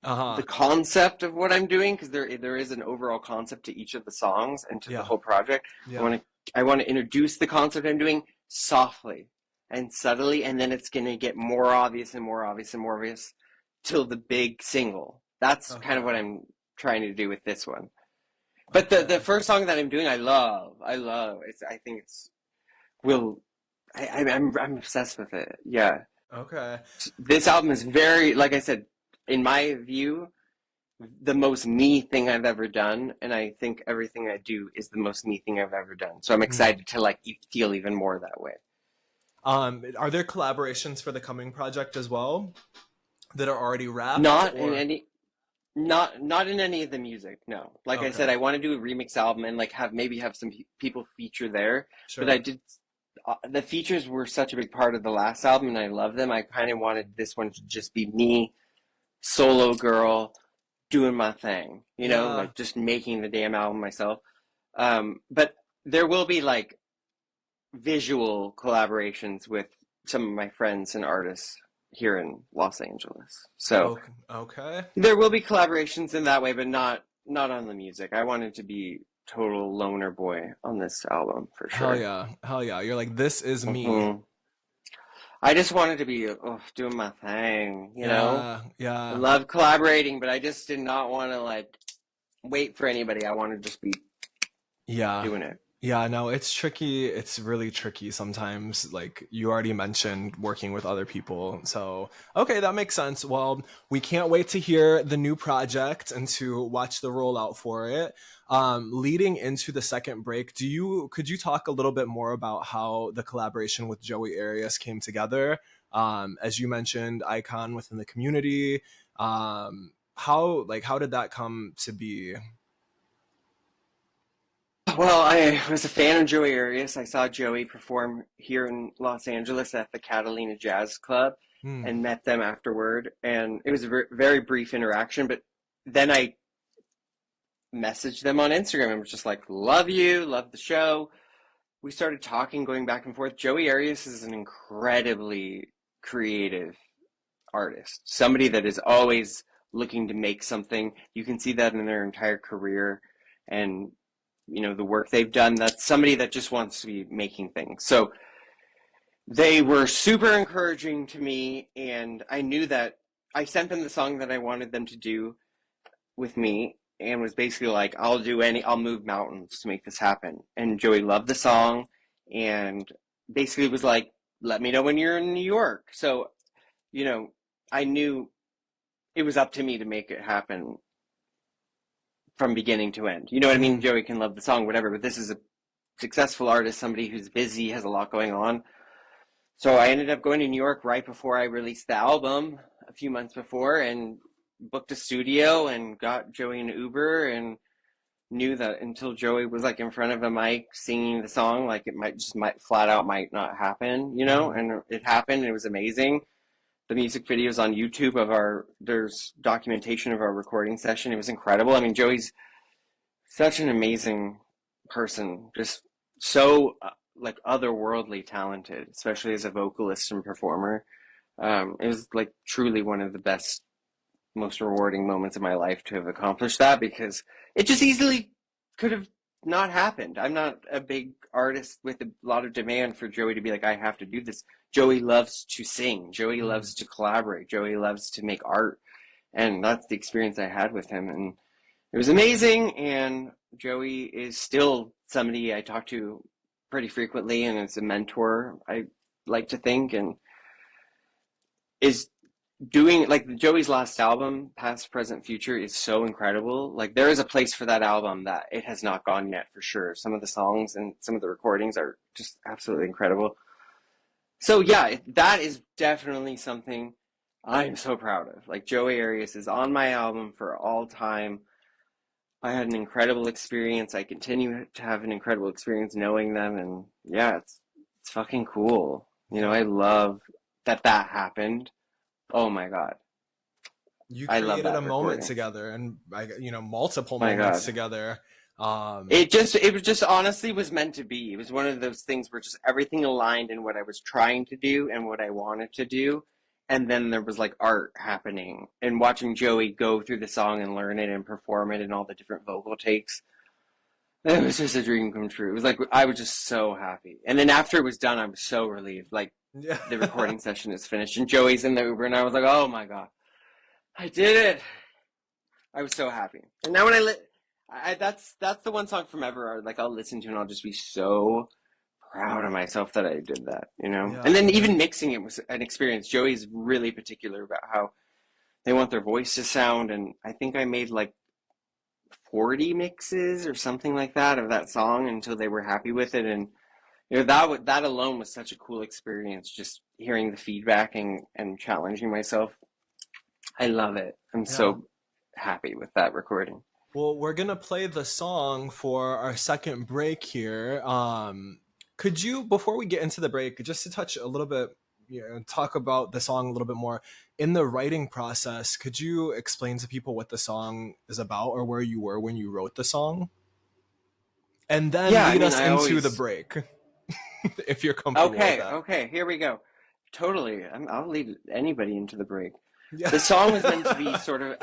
the Uh-huh. concept of what I'm doing because there is an overall concept to each of the songs and to the Yeah. whole project. I Yeah. want to I want to introduce the concept I'm doing softly and subtly, and then it's gonna get more obvious and more obvious and more obvious till the big single. That's kind of what Okay. I'm trying to do with this one. But the Okay. the first song that I'm doing, I love. It's I think it's will I'm obsessed with it. Yeah, Okay. this album is very, like I said, in my view, the most me thing I've ever done, and I think everything I do is the most me thing I've ever done. So I'm Hmm. excited to like feel even more that way. Are there collaborations for the coming project as well that are already wrapped Not in or any, not in any of the music. No, like I okay. said, I want to do a remix album and like have some people feature there. But I Sure. did. The features were such a big part of the last album, and I love them. I kind of wanted this one to just be me, solo girl, doing my thing. Yeah. Like just making the damn album myself. But there will be like visual collaborations with some of my friends and artists here in Los Angeles. So Okay. Okay. there will be collaborations in that way, but not on the music. I wanted to be total loner boy on this album for Hell sure. yeah. Hell yeah. You're like, this is me. hmm I just wanted to be doing my thing. Yeah. I Yeah. love collaborating, but I just did not want to like wait for anybody. I want to just be Yeah. doing it. Yeah, no, it's tricky. It's really tricky sometimes. Like you already mentioned working with other people. So, okay, that makes sense. Well, we can't wait to hear the new project and to watch the rollout for it. Leading into the second break, could you talk a little bit more about how the collaboration with Joey Arias came together? As you mentioned, icon within the community. How did that come to be? Well, I was a fan of Joey Arias. I saw Joey perform here in Los Angeles at the Catalina Jazz Club Hmm. and met them afterward. And it was a very brief interaction, but then I messaged them on Instagram and was just like, love you, love the show. We started talking, going back and forth. Joey Arias is an incredibly creative artist, somebody that is always looking to make something. You can see that in their entire career and the work they've done. That's somebody that just wants to be making things. So they were super encouraging to me, and I knew that I sent them the song that I wanted them to do with me, and was basically like, I'll move mountains to make this happen. And Joey loved the song and basically was like, let me know when you're in New York. So, I knew it was up to me to make it happen from beginning to end. You know what I mean? Joey can love the song, whatever, but this is a successful artist, somebody who's busy, has a lot going on. So I ended up going to New York right before I released the album, a few months before, and booked a studio and got Joey an Uber, and knew that until Joey was like in front of a mic singing the song, like it might flat out might not happen, and it happened. It was amazing. The music videos on YouTube there's documentation of our recording session. It was incredible. I mean, Joey's such an amazing person, just so like otherworldly talented, especially as a vocalist and performer. It was like truly one of the best, most rewarding moments of my life to have accomplished that, because it just easily could have not happened. I'm not a big artist with a lot of demand for Joey to be like, I have to do this. Joey loves to sing. Joey loves to collaborate. Joey loves to make art. And that's the experience I had with him. And it was amazing. And Joey is still somebody I talk to pretty frequently, and is a mentor, I like to think, and is doing like Joey's last album, Past, Present, Future, is so incredible. Like there is a place for that album that it has not gone yet, for sure. Some of the songs and some of the recordings are just absolutely incredible. So yeah, that is definitely something I'm so proud of. Like Joey Arias is on my album for all time. I had an incredible experience. I continue to have an incredible experience knowing them, and yeah, it's fucking cool. I love that happened. Oh my God. You I love created that a moment recording. together, and multiple My moments God. together. It was just honestly was meant to be. It was one of those things where just everything aligned in what I was trying to do and what I wanted to do. And then there was like art happening, and watching Joey go through the song and learn it and perform it and all the different vocal takes. It was just a dream come true. It was like, I was just so happy. And then after it was done, I was so relieved. Like Yeah. the recording session is finished and Joey's in the Uber, and I was like, oh my God, I did it. I was so happy. And now when that's the one song from Ever, like I'll listen to and I'll just be so proud of myself that I did that, Yeah. And then even mixing it was an experience. Joey's really particular about how they want their voice to sound, and I think I made like 40 mixes or something like that of that song until they were happy with it. And that alone was such a cool experience, just hearing the feedback and challenging myself. I love it. I'm so happy with that recording. Well, we're gonna play the song for our second break here. Could you, before we get into the break, just to touch a little bit, talk about the song a little bit more in the writing process? Could you explain to people what the song is about, or where you were when you wrote the song, and then lead us into the break, if you're comfortable with that? Okay, here we go. Totally, I'll lead anybody into the break. Yeah. The song was meant to be sort of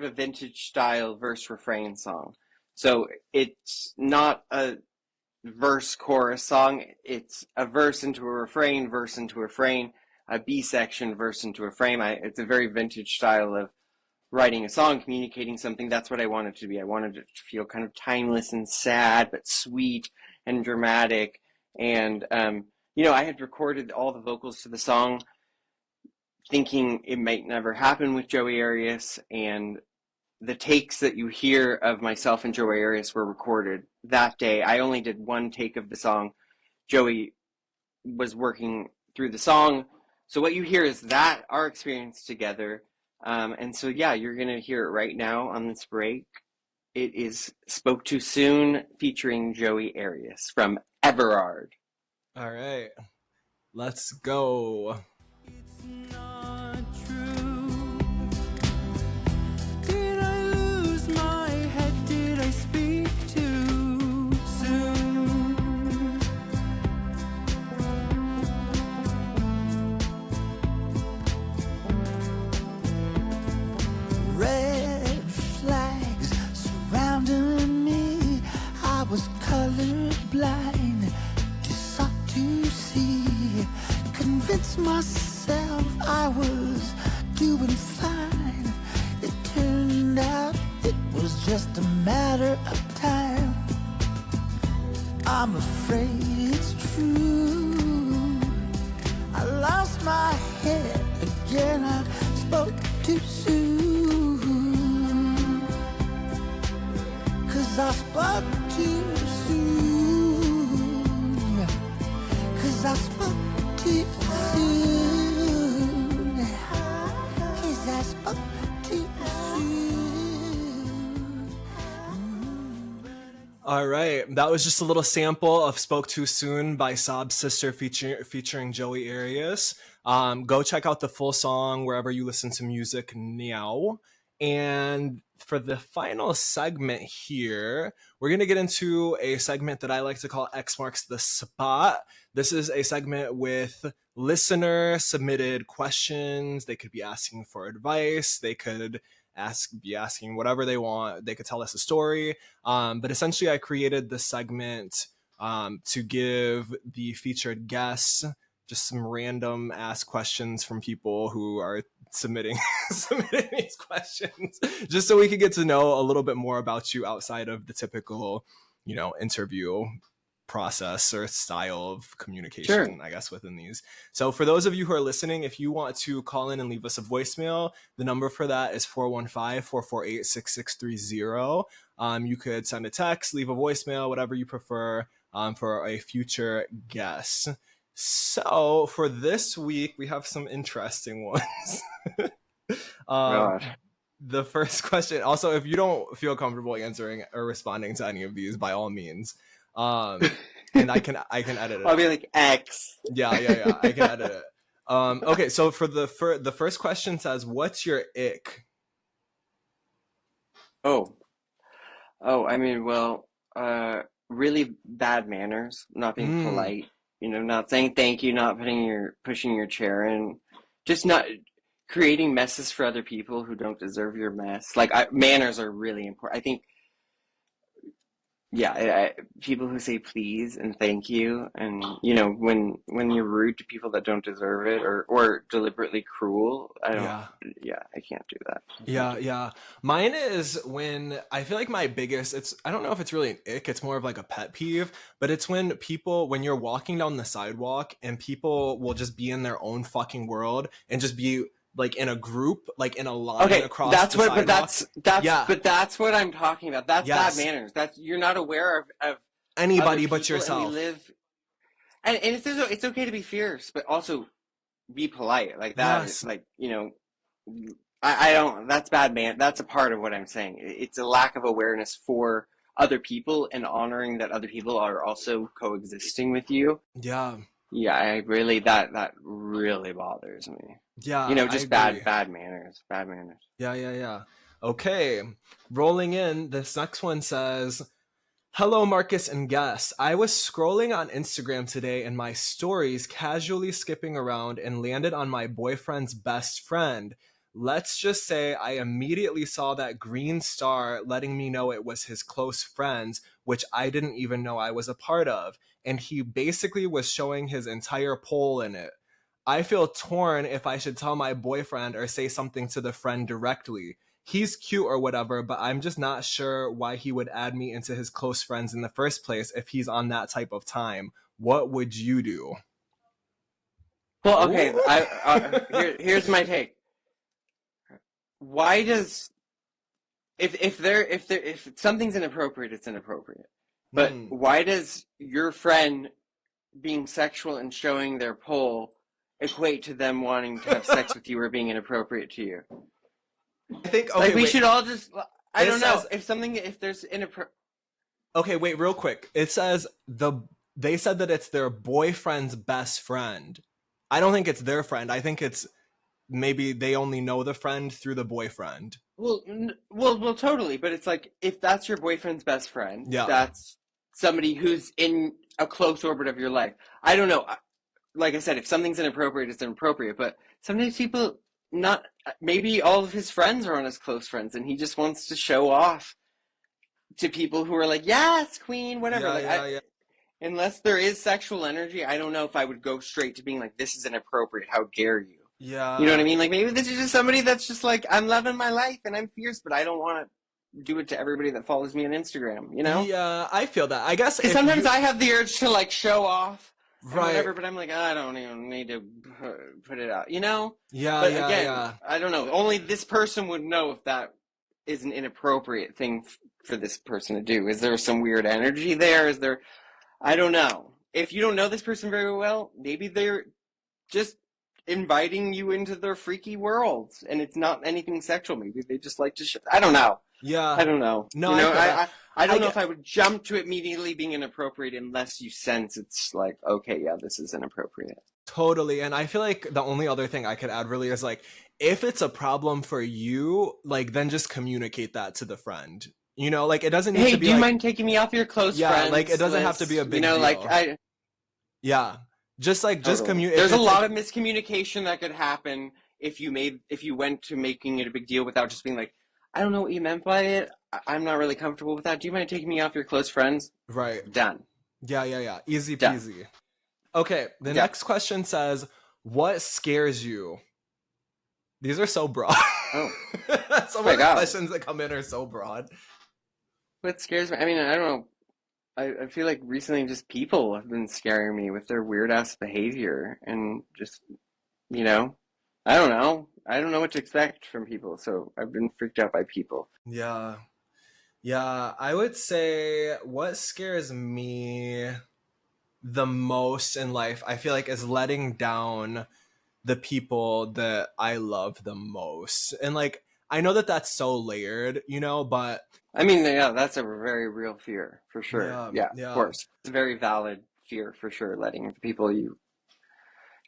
a vintage style verse refrain song. So it's not a verse chorus song. It's a verse into a refrain, verse into a refrain, a B section, verse into a frame. It's a very vintage style of writing a song, communicating something. That's what I wanted it to be. I wanted it to feel kind of timeless and sad, but sweet and dramatic. And, I had recorded all the vocals to the song thinking it might never happen with Joey Arias, and the takes that you hear of myself and Joey Arias were recorded that day. I only did one take of the song. Joey was working through the song. So what you hear is that our experience together. And so, yeah, you're going to hear it right now on this break. It is Spoke Too Soon featuring Joey Arias from Everard. All right, let's go. Not true. Did I lose my head? Did I speak too soon? Red flags surrounding me. I was colorblind, too soft to see. Convinced myself I was doing fine. It turned out it was just a matter of time. I'm afraid it's true. I lost my head again. I spoke too soon. 'Cause I spoke too soon. 'Cause I spoke too soon. 'Cause I spoke too soon. All right, that was just a little sample of "Spoke Too Soon" by Saab Sister featuring Joey Arias. Go check out the full song wherever you listen to music now. And for the final segment here, we're going to get into a segment that I like to call X Marks the Spot. This is a segment with listener submitted questions. They could be asking for advice. They could be asking whatever they want. They could tell us a story. But essentially, I created this segment to give the featured guests just some random ass questions from people who are submitting these questions, just so we could get to know a little bit more about you outside of the typical, interview process or style of communication, Sure. I guess, within these. So for those of you who are listening, if you want to call in and leave us a voicemail, the number for that is 415-448-6630. You could send a text, leave a voicemail, whatever you prefer, for a future guest. So for this week, we have some interesting ones. God. The first question, also, if you don't feel comfortable answering or responding to any of these, by all means, and I can edit it. I'll be like X. Yeah, I can edit it. Okay, so for the first question says, "What's your ick?" I mean, well, really bad manners, not being polite, not saying thank you, not pushing your chair in, just not creating messes for other people who don't deserve your mess. Like, manners are really important. I think, people who say please and thank you, and when you're rude to people that don't deserve it, or deliberately cruel, I can't do that. Yeah. Mine is when I feel like my biggest, I don't know if it's really an ick, it's more of like a pet peeve, but it's when you're walking down the sidewalk and people will just be in their own fucking world and just be like in a group, like in a line across the sidewalk. But that's what I'm talking about. That's bad manners. You're not aware of anybody but yourself. And it's okay to be fierce, but also be polite. Like that. Yes. Like, I don't. That's bad man. That's a part of what I'm saying. It's a lack of awareness for other people and honoring that other people are also coexisting with you. Yeah. Yeah, that really bothers me. Yeah. Just bad manners. Bad manners. Yeah. Okay. Rolling in, this next one says, "Hello, Markus and guests. I was scrolling on Instagram today and my stories casually skipping around and landed on my boyfriend's best friend. Let's just say I immediately saw that green star letting me know it was his close friends, which I didn't even know I was a part of. And he basically was showing his entire pole in it. I feel torn if I should tell my boyfriend or say something to the friend directly. He's cute or whatever, but I'm just not sure why he would add me into his close friends in the first place if he's on that type of time. What would you do?" Well, okay. Here's my take. Why does if something's inappropriate, it's inappropriate. But why does your friend being sexual and showing their pole equate to them wanting to have sex with you or being inappropriate to you? I think should all just. I It don't know says- if there's Okay, wait, real quick. It says they said that it's their boyfriend's best friend. I don't think it's their friend. I think it's maybe they only know the friend through the boyfriend. well, totally. But it's like if that's your boyfriend's best friend, Yeah. that's somebody who's in a close orbit of your life. I don't know. Like I said, if something's inappropriate, it's inappropriate. But sometimes people maybe all of his friends are on his close friends, and he just wants to show off to people who are like, yes, queen, whatever. Yeah. Unless there is sexual energy, I don't know if I would go straight to being like, this is inappropriate. How dare you? Yeah. You know what I mean? Like maybe this is just somebody that's just like, I'm loving my life and I'm fierce, but I don't want to do it to everybody that follows me on Instagram, you know? Yeah, I feel that. I guess Because sometimes I have the urge to like show off and Right. whatever, but I'm like, I don't even need to put it out, you know? Yeah, But yeah, again, yeah. I don't know. Only this person would know if that is an inappropriate thing for this person to do. Is there some weird energy there? Is there, I don't know. If you don't know this person very well, maybe they're just inviting you into their freaky worlds and it's not anything sexual. Maybe they just like to I don't know. Yeah. I don't know. No, you know, I don't know get- if I would jump to immediately being inappropriate unless you sense it's like, okay, yeah, this is inappropriate. Totally. And I feel like the only other thing I could add really is like, if it's a problem for you, like then just communicate that to the friend. You know, like it doesn't need Hey, to be do you like, mind taking me off your close Yeah, friends like, it doesn't have to list? be a big You know, like deal. Yeah. Just like, just Totally. communicate. There's a lot of miscommunication that could happen if you went to making it a big deal without just being like, I don't know what you meant by it. I'm not really comfortable with that. Do you mind taking me off your close friends? Right. Done. Yeah. Easy Done. peasy. Okay. The Yeah. next question says, what scares you? These are so broad. Oh. Some my of the God. questions that come in are so broad. What scares me? I mean, I don't know. I feel like recently just people have been scaring me with their weird ass behavior and just, you know, I don't know. I don't know what to expect from people, so I've been freaked out by people. Yeah. I would say what scares me the most in life, I feel like, is letting down the people that I love the most. And like, I know that that's so layered, you know, but I mean, yeah, that's a very real fear, for sure. Yeah. Of course. It's a very valid fear, for sure, letting the people you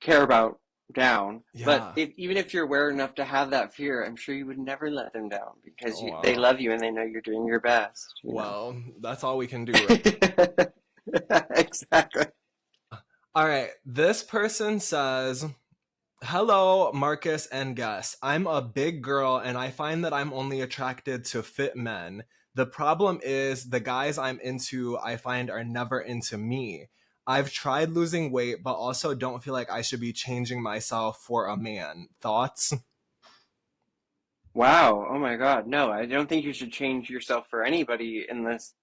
care about down. Yeah. But even if you're aware enough to have that fear, I'm sure you would never let them down because Oh, wow. they love you and they know you're doing your best. You know? well, that's all we can do. Right? Exactly. All right. This person says, hello, Markus and Gus. I'm a big girl and I find that I'm only attracted to fit men. The problem is the guys I'm into, I find, are never into me. I've tried losing weight, but also don't feel like I should be changing myself for a man. Thoughts? Wow. Oh my God. No, I don't think you should change yourself for anybody unless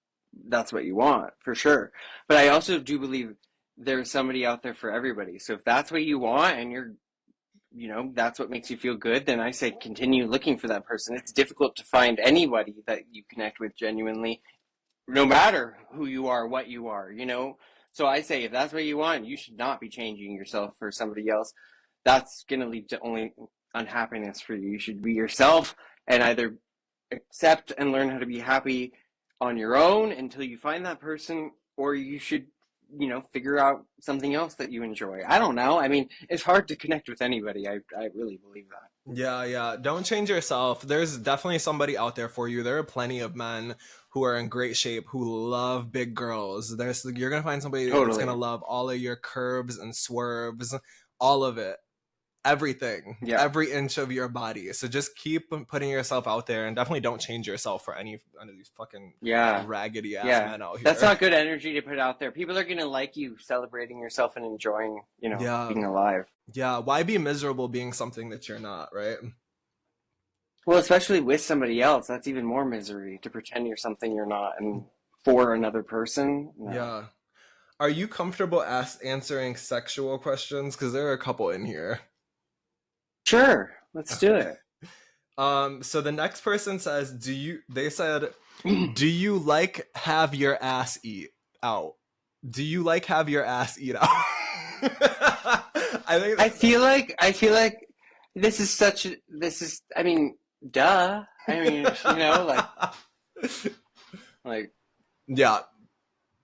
that's what you want, for sure. But I also do believe there's somebody out there for everybody. So if that's what you want and you're, you know, that's what makes you feel good, then I say continue looking for that person. It's difficult to find anybody that you connect with genuinely, no matter who you are, what you are, you know? So I say if that's what you want, you should not be changing yourself for somebody else. That's going to lead to only unhappiness for you. You should be yourself and either accept and learn how to be happy on your own until you find that person, or you should, you know, figure out something else that you enjoy. I don't know. I mean, it's hard to connect with anybody. I really believe that. Yeah. Don't change yourself. There's definitely somebody out there for you. There are plenty of men who are in great shape who love big girls. You're gonna find somebody that's Totally. gonna love all of your curves and swerves, all of it, everything, Yeah. every inch of your body. So just keep putting yourself out there, and definitely don't change yourself for any of these fucking Yeah. raggedy ass Yeah. men out here. That's not good energy to put out there. People are going to like you celebrating yourself and enjoying, you know, Yeah. being alive. Yeah, why be miserable being something that you're not, right? Well, especially with somebody else, that's even more misery to pretend you're something you're not and for another person. No. Yeah. Are you comfortable answering sexual questions? Because there are a couple in here. Sure, let's do it. So the next person says, they said, do you like have your ass eat out? Do you like have your ass eat out? I feel like I mean, duh. I mean, like Yeah.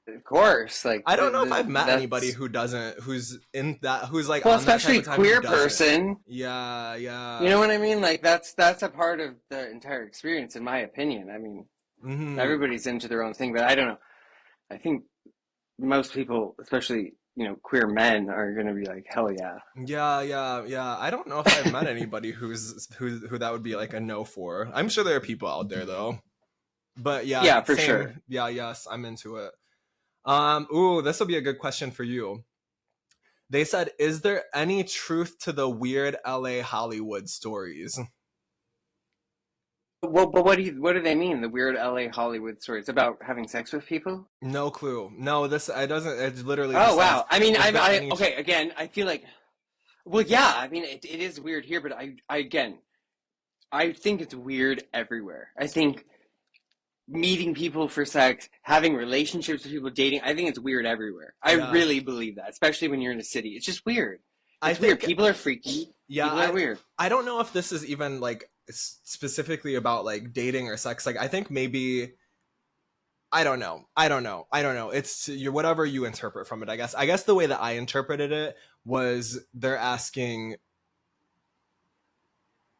of course, like I don't know if I've met that's- anybody who's in that, who's like well, on that especially type of time who queer doesn't. person. Yeah, yeah. You know what I mean? Like that's a part of the entire experience, in my opinion. I mean, Mhm. everybody's into their own thing, but I don't know. I think most people, especially queer men, are gonna be like, hell yeah. Yeah. I don't know if I've met anybody who that would be like a no for. I'm sure there are people out there though. But yeah, Yeah, for same. sure. Yeah, yes, I'm into it. Ooh, this will be a good question for you. They said, is there any truth to the weird LA Hollywood stories? Well, but what do they mean? The weird LA Hollywood stories about having sex with people? No clue. No, it literally Oh just wow. says, I mean, is there any okay. Again, I feel like, well, yeah. I mean, it is weird here, but I think it's weird everywhere. I think meeting people for sex, having relationships with people, dating, I think it's weird everywhere. I Yeah. really believe that, especially when you're in a city. It's just weird. I It's weird. think- People are freaky. Yeah, People are weird. I don't know if this is even like specifically about like dating or sex. Like I think maybe I don't know. It's whatever you interpret from it, I guess. I guess the way that I interpreted it was they're asking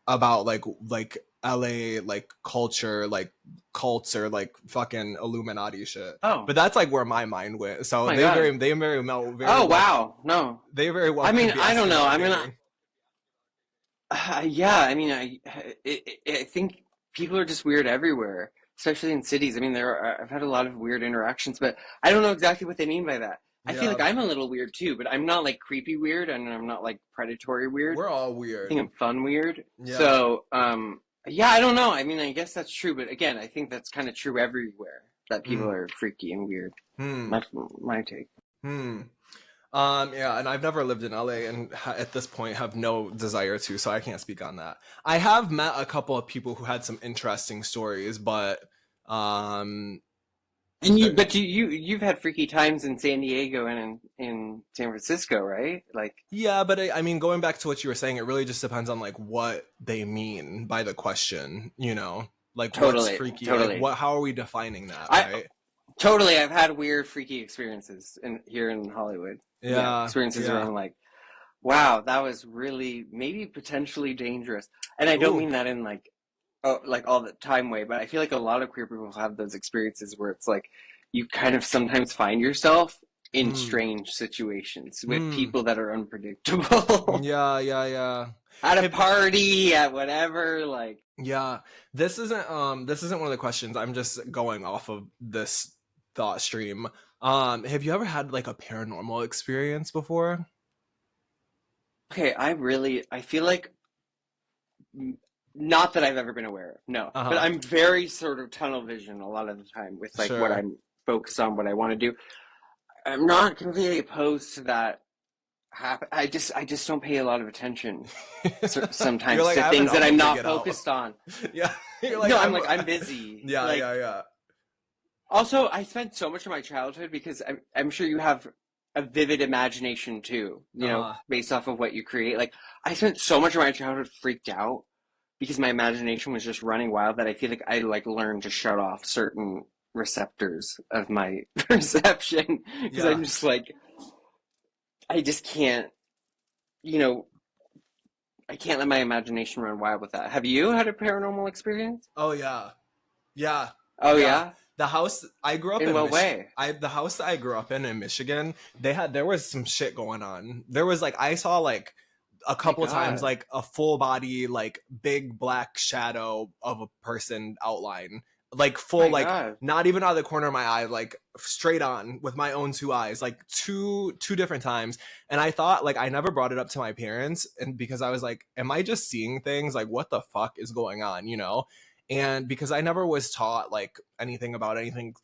about like LA like culture, like cults or like fucking Illuminati shit. Oh. But that's like where my mind went. So my they God. very well Oh wow. No. they very well I mean, could be I don't asking know. about I mean, dating. Yeah. I mean, I think people are just weird everywhere, especially in cities. I mean, I've had a lot of weird interactions, but I don't know exactly what they mean by that. I feel Yeah. like I'm a little weird too, but I'm not like creepy weird, and I'm not like predatory weird. We're all I weird. think I'm fun weird. Yeah. So, yeah, I don't know. I mean, I guess that's true, but again, I think that's kind of true everywhere, that people are freaky and weird. That's my take. Yeah, and I've never lived in LA and at this point have no desire to, so I can't speak on that. I have met a couple of people who had some interesting stories, but And you've had freaky times in San Diego and in San Francisco, right? Like, yeah, but I mean, going back to what you were saying, it really just depends on like what they mean by the question, like what's freaky, totally. like how are we defining that, I- right? Totally, I've had weird, freaky experiences here in Hollywood. Yeah, experiences yeah. where I'm like, wow, that was really maybe potentially dangerous. And I don't Ooh. mean that in like all the time way, but I feel like a lot of queer people have those experiences where it's like you kind of sometimes find yourself in strange situations with people that are unpredictable. Yeah. At a party, at whatever, like. Yeah, this isn't one of the questions. I'm just going off of this thought stream. Have you ever had like a paranormal experience before? Okay, I feel like not that I've ever been aware of, no. Uh-huh. But I'm very sort of tunnel vision a lot of the time with like Sure. what I'm focused on, what I want to do. I'm not completely opposed to that happen. I just don't pay a lot of attention sometimes You're like, to I have things an that I'm album to not get out. focused on. Yeah, you're No, I'm busy. Yeah, Like, yeah. Also, I spent so much of my childhood because I'm sure you have a vivid imagination too, based off of what you create. Like, I spent so much of my childhood freaked out because my imagination was just running wild that I feel like I learned to shut off certain receptors of my perception because Yeah. I'm just like, I just can't, I can't let my imagination run wild with that. Have you had a paranormal experience? Oh yeah. Oh Yeah. yeah? The house I grew up in. In what way? The house that I grew up in Michigan, there was some shit going on. There was like I saw like a couple of times God. like a full body like big black shadow of a person outline. Like full, My like God. not even out of the corner of my eye, like straight on with my own two eyes, like two different times. And I thought like I never brought it up to my parents, and because I was like, am I just seeing things? Like what the fuck is going on, And because I never was taught like anything about anything,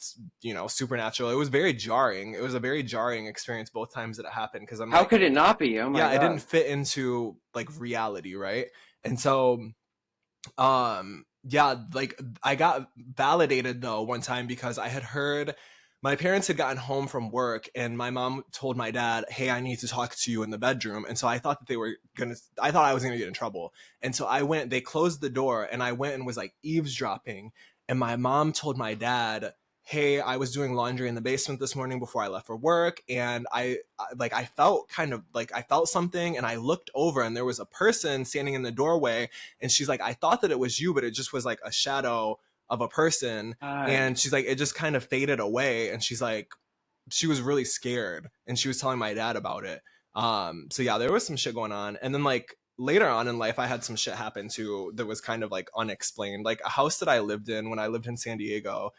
supernatural, it was very jarring. It was a very jarring experience both times that it happened because I'm How like, could it not be? Oh my yeah, God. it didn't fit into like reality, right? And so yeah, like I got validated though one time because I had heard my parents had gotten home from work, and my mom told my dad, "Hey, I need to talk to you in the bedroom." And so I thought that I thought I was gonna get in trouble. And so I went, they closed the door, and I went and was like eavesdropping. And my mom told my dad, "Hey, I was doing laundry in the basement this morning before I left for work, and I felt kind of like I felt something, and I looked over, and there was a person standing in the doorway, and she's like, I thought that it was you, but it just was like a shadow of a person." And she's like, it just kind of faded away, and she's like, she was really scared, and she was telling my dad about it. So yeah, there was some shit going on. And then like later on in life, I had some shit happen too that was kind of like unexplained. Like a house that I lived in when I lived in San Diego,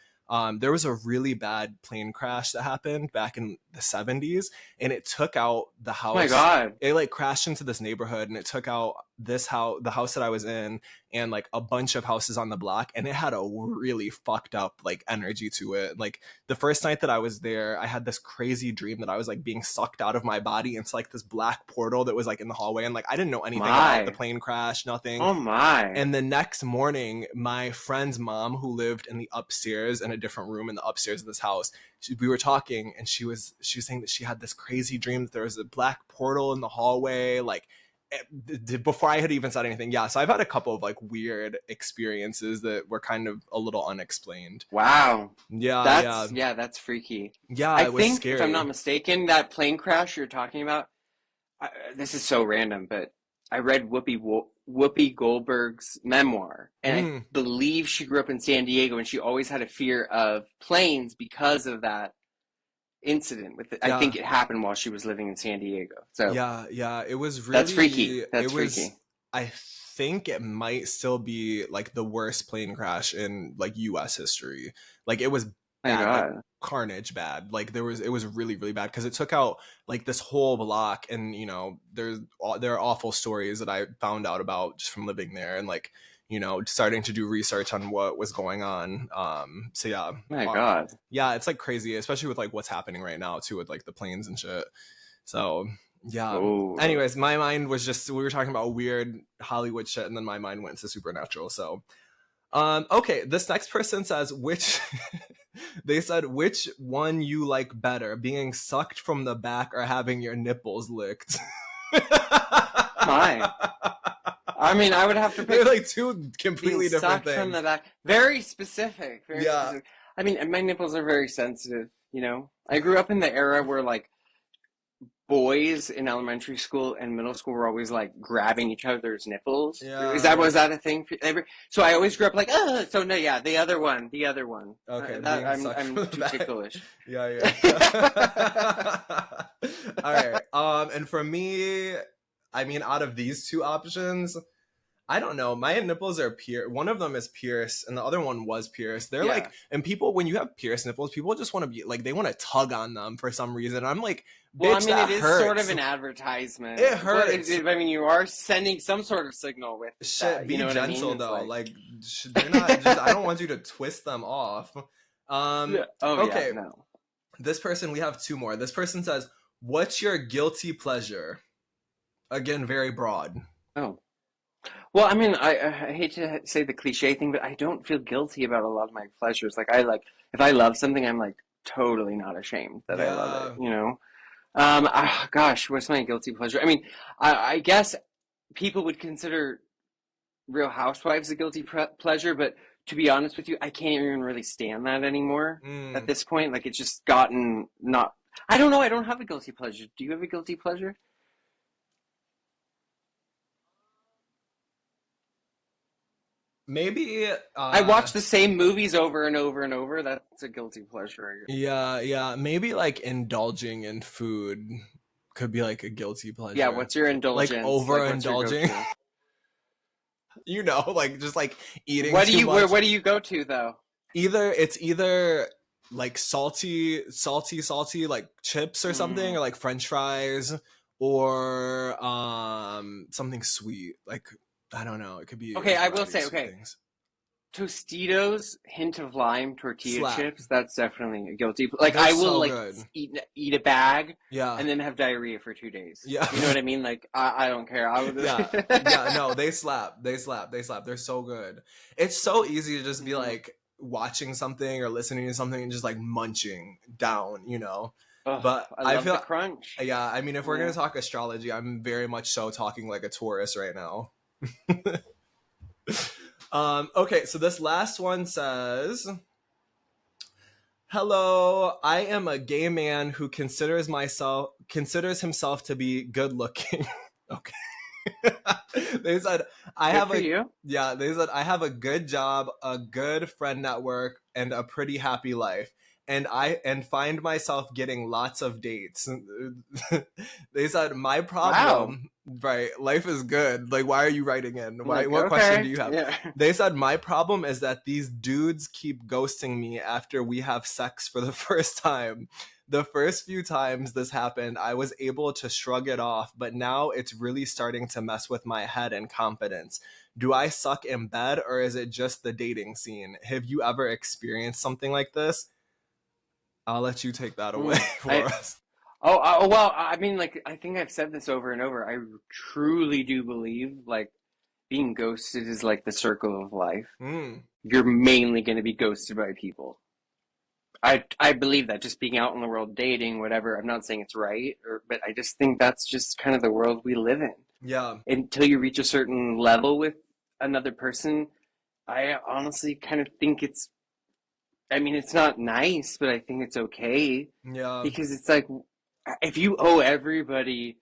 there was a really bad plane crash that happened back in the 70s, and it took out the house. Oh my God. It like crashed into this neighborhood, and it took out this house, the house that I was in, and like a bunch of houses on the block, and it had a really fucked up like energy to it. Like the first night that I was there, I had this crazy dream that I was like being sucked out of my body into like this black portal that was like in the hallway, and like I didn't know anything about the plane crash, nothing. Oh my. And the next morning, my friend's mom, who lived in the upstairs in a different room in the upstairs of this house, we were talking, and she was saying that she had this crazy dream that there was a black portal in the hallway, like before I had even said anything. Yeah, so I've had a couple of like weird experiences that were kind of a little unexplained. Wow. Yeah, That's freaky. Yeah, it was think, scary. if I'm not mistaken, that plane crash you're talking about, this is so random, but I read Whoopi Goldberg's memoir, and I believe she grew up in San Diego, and she always had a fear of planes because of that incident with it. I think it happened while she was living in San Diego. So yeah, it was really, that's freaky. Freaky. I think it might still be like the worst plane crash in like US history. Like it was bad, like, carnage bad. Like it was really, really bad, because it took out like this whole block. And you know, there are awful stories that I found out about just from living there, and like, you know, starting to do research on what was going on. So yeah. My God. Yeah, it's like crazy, especially with like what's happening right now too with like the planes and shit. So yeah. Ooh. Anyways, my mind was just, we were talking about weird Hollywood shit, and then my mind went to supernatural. So okay, this next person says they said, which one you like better, being sucked from the back or having your nipples licked? My. I mean, I would have to pick. They're like two completely different things. From the back. Very specific. Very specific. I mean, my nipples are very sensitive, you know? I grew up in the era where, like, boys in elementary school and middle school were always, like, grabbing each other's nipples. Yeah. Was that a thing? So I always grew up like, so no, yeah, the other one. Okay. I'm too ticklish. Yeah. All right. And for me, I mean, out of these two options, I don't know. My nipples are pierced. One of them is pierced, and the other one was pierced. They're like, and people, when you have pierced nipples, people just want to be like, they want to tug on them for some reason. I'm like, bitch, well, I mean, it is sort of an advertisement. It hurts. I mean, you are sending some sort of signal with shit. That, be gentle, I mean? Though. Like, they're not. I don't want you to twist them off. Okay. Yeah, no. This person, we have two more. This person says, "What's your guilty pleasure?" Again, very broad. Oh. Well, I mean, I hate to say the cliche thing, but I don't feel guilty about a lot of my pleasures. Like, if I love something, I'm like totally not ashamed that I love it, you know? Gosh, what's my guilty pleasure? I mean, I guess people would consider Real Housewives a guilty pleasure, but to be honest with you, I can't even really stand that anymore at this point. Like, it's just gotten not, I don't know, I don't have a guilty pleasure. Do you have a guilty pleasure? Maybe I watch the same movies over and over and over. That's a guilty pleasure. Yeah. Maybe like indulging in food could be like a guilty pleasure. Yeah, what's your indulgence? Like overindulging. You know, like just like eating. What do you go to though? It's either like salty like chips or something, or like French fries, or something sweet, like, I don't know. It could be. Okay, I will say, things. Tostitos, hint of lime, tortilla chips. That's definitely a guilty. Like, I will eat a bag, and then have diarrhea for 2 days. Yeah, you know what I mean. Like, I don't care. No, they slap. They're so good. It's so easy to just be like, watching something or listening to something and just like munching down, you know. Ugh, But I I love feel the crunch. yeah, I mean, if we're Yeah. gonna talk astrology, I'm very much so talking like a Taurus right now. Okay, so this last one says, "Hello, I am a gay man who considers himself to be good looking." Okay. They said I Good have for you. yeah, they said I have a good job, a good friend network, and a pretty happy life. And find myself getting lots of dates. They said my Wow. problem, right? Life is good. Like, why are you writing in? Why? Like, What question do okay. you have? Yeah. They said my problem is that these dudes keep ghosting me after we have sex for the first time. The first few times this happened, I was able to shrug it off, but now it's really starting to mess with my head and confidence. Do I suck in bed, or is it just the dating scene? Have you ever experienced something like this? I'll let you take that away for I us. well, I mean, like, I think I've said this over and over. I truly do believe, like, being ghosted is like the circle of life. Mm. You're mainly going to be ghosted by people. I believe that, just being out in the world, dating, whatever. I'm not saying it's right, but I just think that's just kind of the world we live in. Yeah. Until you reach a certain level with another person, I honestly kind of think I mean, it's not nice, but I think it's okay, Yeah. because it's like, if you owe everybody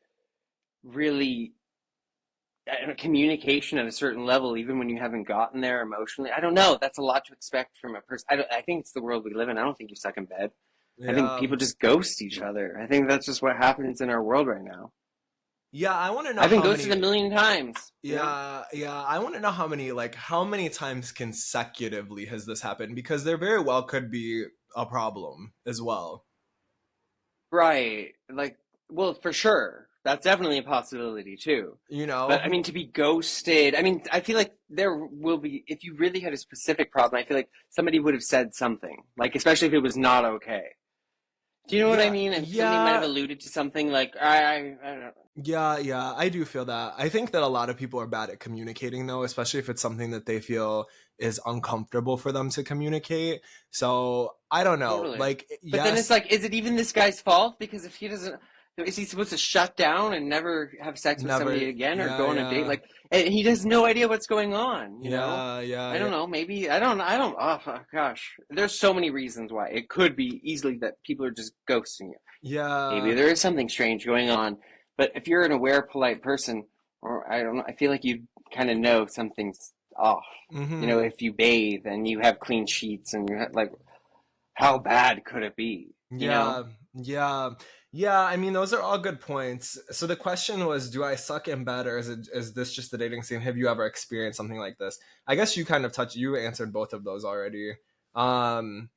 really communication at a certain level, even when you haven't gotten there emotionally, I don't know. That's a lot to expect from a person. I think it's the world we live in. I don't think you suck in bed. I think Yeah. people just ghost each other. I think that's just what happens in our world right now. Yeah, I want to know I've been how ghosted many. a million times. You know? Yeah, I want to know how many times consecutively has this happened, because there very well could be a problem as well. Right. Like, well, for sure. That's definitely a possibility too. You But I know? mean, to be ghosted, I mean, I feel like there will be, if you really had a specific problem, I feel like somebody would have said something, like, especially if it was not okay. Do you know what I Yeah, mean? And somebody might have yeah, alluded to something like, I don't know. yeah, I do feel that. I think that a lot of people are bad at communicating, though, especially if it's something that they feel is uncomfortable for them to communicate. So I don't know. Totally. Like, But then it's yes, like, is it even this guy's fault? Because if he doesn't, is he supposed to shut down and never have sex with never. somebody again, or Yeah, go on a date? yeah, Like, and he has no idea what's going on, you know? yeah, yeah, I yeah. don't know. Maybe, oh gosh. There's so many reasons why. It could be easily that people are just ghosting you. Maybe Yeah. there is something strange going on. But if you're an aware, polite person, or I don't know, I feel like you kind of know something's off. You know, Mm-hmm. if you bathe and you have clean sheets and you have, like, how bad could it be? You know? Yeah, yeah, yeah. I mean, those are all good points. So the question was, do I suck in bed, or is this just the dating scene? Have you ever experienced something like this? I guess you answered both of those already. Um,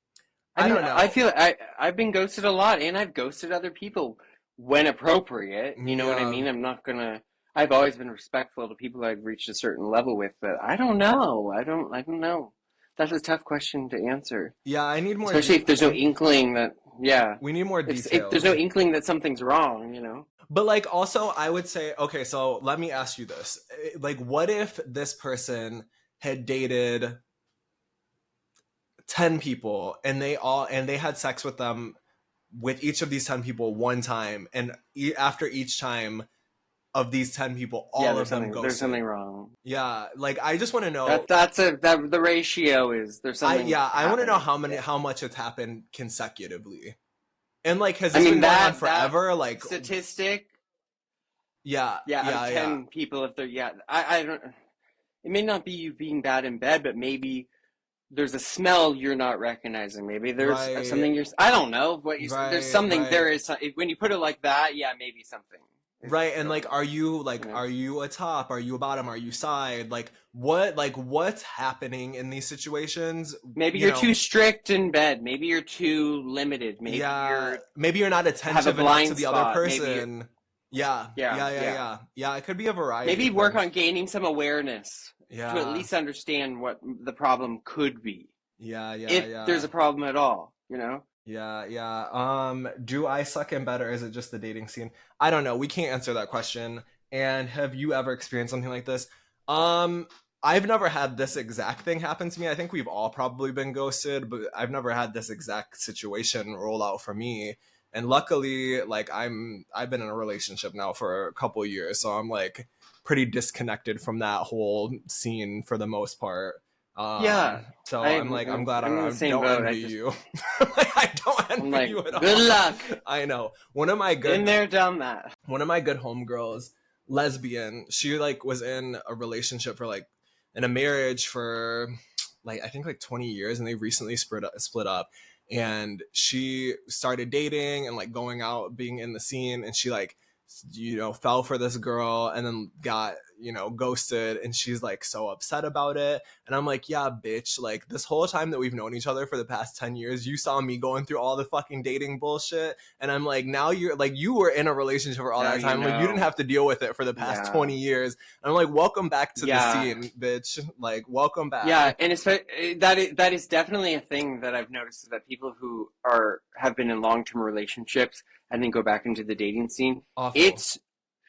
I I mean, don't I know. feel I've been ghosted a lot, and I've ghosted other people when appropriate. You know what I Yeah, mean? I'm not gonna. I've always been respectful to people I've reached a certain level with, but I don't know. I don't know. That's a tough question to answer, yeah. I need more. especially if there's no inkling that. Yeah, We need more if there's no details. inkling that something's wrong, you know. But like, also, I would say, okay. So let me ask you this: like, what if this person had dated 10 people, and they had sex with them, with each of these 10 people one time, and after each time of these 10 people, Yeah, all of them there's something ghosted? wrong. Yeah, like, I just want to know. That the ratio is there's something I want to know happening. Yeah. how much it's happened consecutively, and like, has I this mean, been going on that forever? Like, statistic. yeah, Yeah, out of yeah, 10 people, if they're, yeah, I don't, it may not be you being bad in bed, but maybe there's a smell you're not recognizing. Maybe there's right, something I don't know there's right, something, right. when you put it like that, yeah, maybe something is Right, and going like, on, you know? are you a top? Are you a bottom? Are you side? Like, what's happening in these situations? Maybe You you're know, too strict in bed. Maybe you're too limited. Maybe yeah, you're maybe you're not have a attentive enough to blind the other spot. Maybe you're, person. Yeah, yeah, yeah, yeah, yeah. yeah, yeah. It could be a variety Maybe of work things. on gaining some awareness to at Yeah, least understand what the problem could be, yeah, yeah, if there's yeah, a problem at all, you know? yeah, yeah. Do I suck in bed, or is it just the dating scene? I don't know. We can't answer that question. And have you ever experienced something like this? Um, I've never had this exact thing happen to me. I think we've all probably been ghosted, but I've never had this exact situation roll out for me. And luckily, like I've been in a relationship now for a couple years, so I'm like pretty disconnected from that whole scene for the most part. Yeah, So I'm like, I'm glad I'm in I the same don't boat. envy you. Like, I don't I'm envy like, you at all. good luck. I know. One of my Been good there, done that. one of my good homegirls, lesbian, she like was in a relationship for like in a marriage for like I think like 20 years, and they recently split up. And she started dating and like going out, being in the scene, and she like fell for this girl and then got ghosted, and she's like so upset about it. And I'm like, yeah, bitch, like this whole time that we've known each other for the past 10 years, you saw me going through all the fucking dating bullshit. And I'm like, now you're like, you were in a relationship for all Now that time, you like you didn't know. have to deal with it for the past Yeah. 20 years. And I'm like, welcome back to the Yeah. scene, bitch, like welcome back. Yeah, and that is definitely a thing that I've noticed, is that people who have been in long-term relationships and then go back into the dating scene, Awful. it's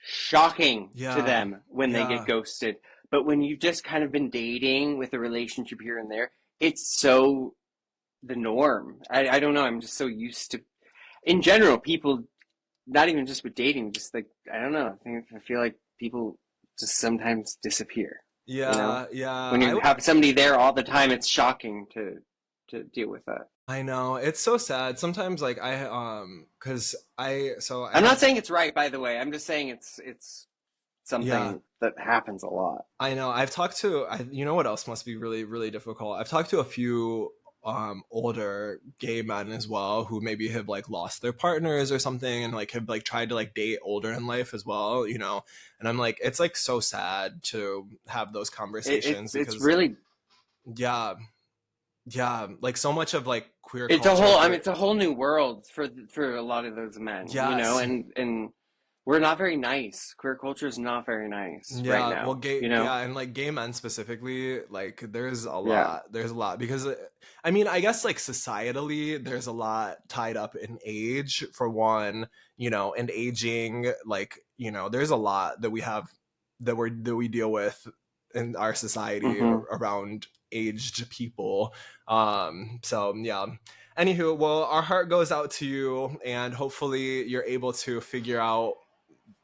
shocking Yeah. to them when they Yeah. get ghosted. But when you've just kind of been dating with a relationship here and there, it's so the norm. I don't know. I'm just so used to, in general, people, not even just with dating, just like, I don't know. I feel like people just sometimes disappear. Yeah, yeah. When you have somebody there all the time, it's shocking to deal with that. I know, it's so sad sometimes. Like I'm not saying it's right, by the way. I'm just saying it's something that happens a lot. I know. I've talked to, you know what else must be really, really difficult? I've talked to a few older gay men as well, who maybe have like lost their partners or something, and like have like tried to like date older in life as well, and I'm like, it's like so sad to have those conversations. It's really, yeah, like so much of like queer it's culture, it's a whole new world for a lot of those men. Yes. And we're not very nice. Queer culture is not very nice right now. Well, and like gay men specifically, like there's a lot because I mean, I guess like societally, there's a lot tied up in age for one, and aging. Like there's a lot that we have that we deal with in our society around aged people. So yeah. Anywho, well, our heart goes out to you, and hopefully you're able to figure out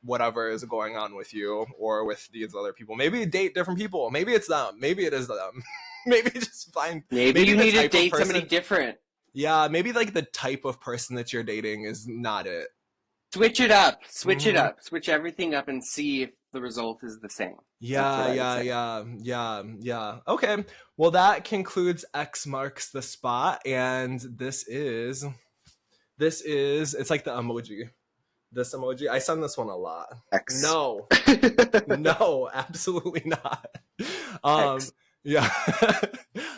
whatever is going on with you or with these other people. Maybe date different people. Maybe it's them. Maybe it is them. Maybe just find. Maybe you need to date somebody different. Yeah, maybe like the type of person that you're dating is not it. Switch it up. Switch it up. Switch everything up and see if the result is the same. Yeah. Okay. Well, that concludes X Marks the Spot, and this is it's like the emoji. This emoji. I send this one a lot. X. No, absolutely not. X. Yeah.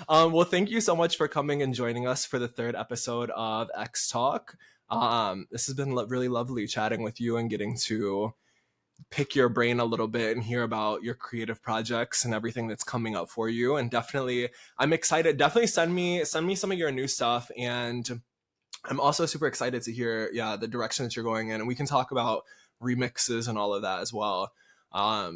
Well, thank you so much for coming and joining us for the third episode of X Talk. This has been really lovely chatting with you and getting to pick your brain a little bit and hear about your creative projects and everything that's coming up for you. And definitely, I'm excited. Definitely send me some of your new stuff, and I'm also super excited to hear, the direction that you're going in, and we can talk about remixes and all of that as well. I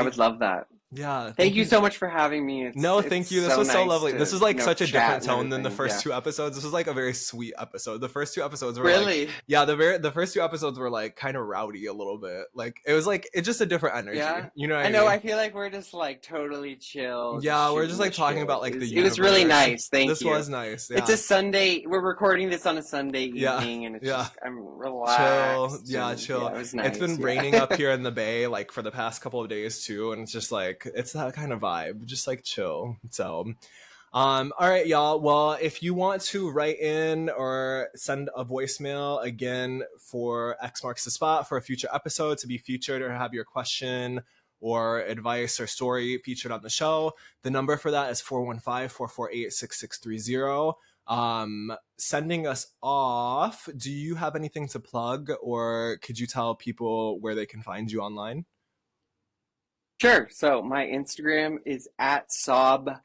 would love that. Yeah. Thank you so much for having me. Thank you. This was so lovely. This is like such a different tone than the first two episodes. This was like a very sweet episode. The first two episodes were really, the first two episodes were like kind of rowdy a little bit. Like it was like it's just a different energy. Yeah. You know what I know. mean? I feel like we're just like totally chill. Yeah, we're just like talking about like the universe. It was really nice. Thank you. This was nice. Yeah. It's a Sunday. We're recording this on a Sunday evening, and it's just I'm relaxed. Chill. Yeah, it was nice. It's been raining up here in the Bay like for the past couple of days too, and it's just like it's that kind of vibe, just like chill. So all right, y'all. Well, if you want to write in or send a voicemail again for X Marks the Spot for a future episode to be featured, or have your question or advice or story featured on the show, the number for that is 415-448-6630. Sending us off, do you have anything to plug, or could you tell people where they can find you online? Sure. So my Instagram is at Sob_Sister,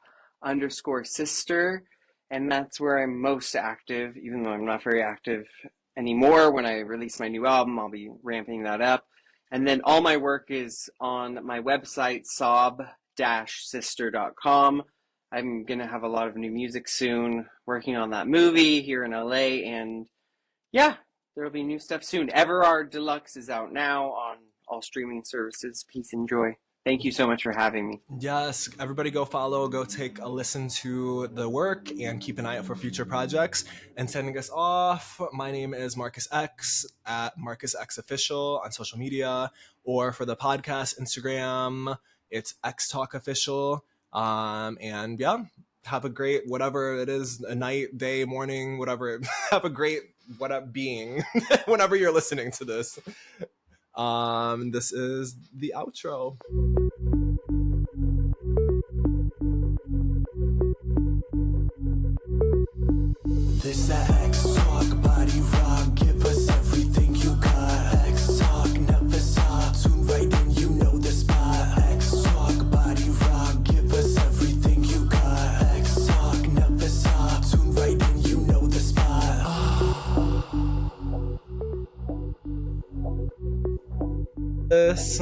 and that's where I'm most active, even though I'm not very active anymore. When I release my new album, I'll be ramping that up. And then all my work is on my website, sob-sister.com. I'm going to have a lot of new music soon, working on that movie here in LA, and yeah, there will be new stuff soon. Everard Deluxe is out now on all streaming services. Peace and joy. Thank you so much for having me. Yes, everybody go follow, go take a listen to the work, and keep an eye out for future projects. And sending us off, my name is Markus X at Markus X Official on social media, or for the podcast Instagram, it's X Talk Official. And yeah, have a great, whatever it is, a night, day, morning, whatever. Have a great being whenever you're listening to this. This is the outro. This that X Talk, body rock, give us everything you got. X Talk, never stop, tune right in, you know the spot. X Talk, body rock, give us everything you got. X Talk, never stop, tune right in, you know the spot. This.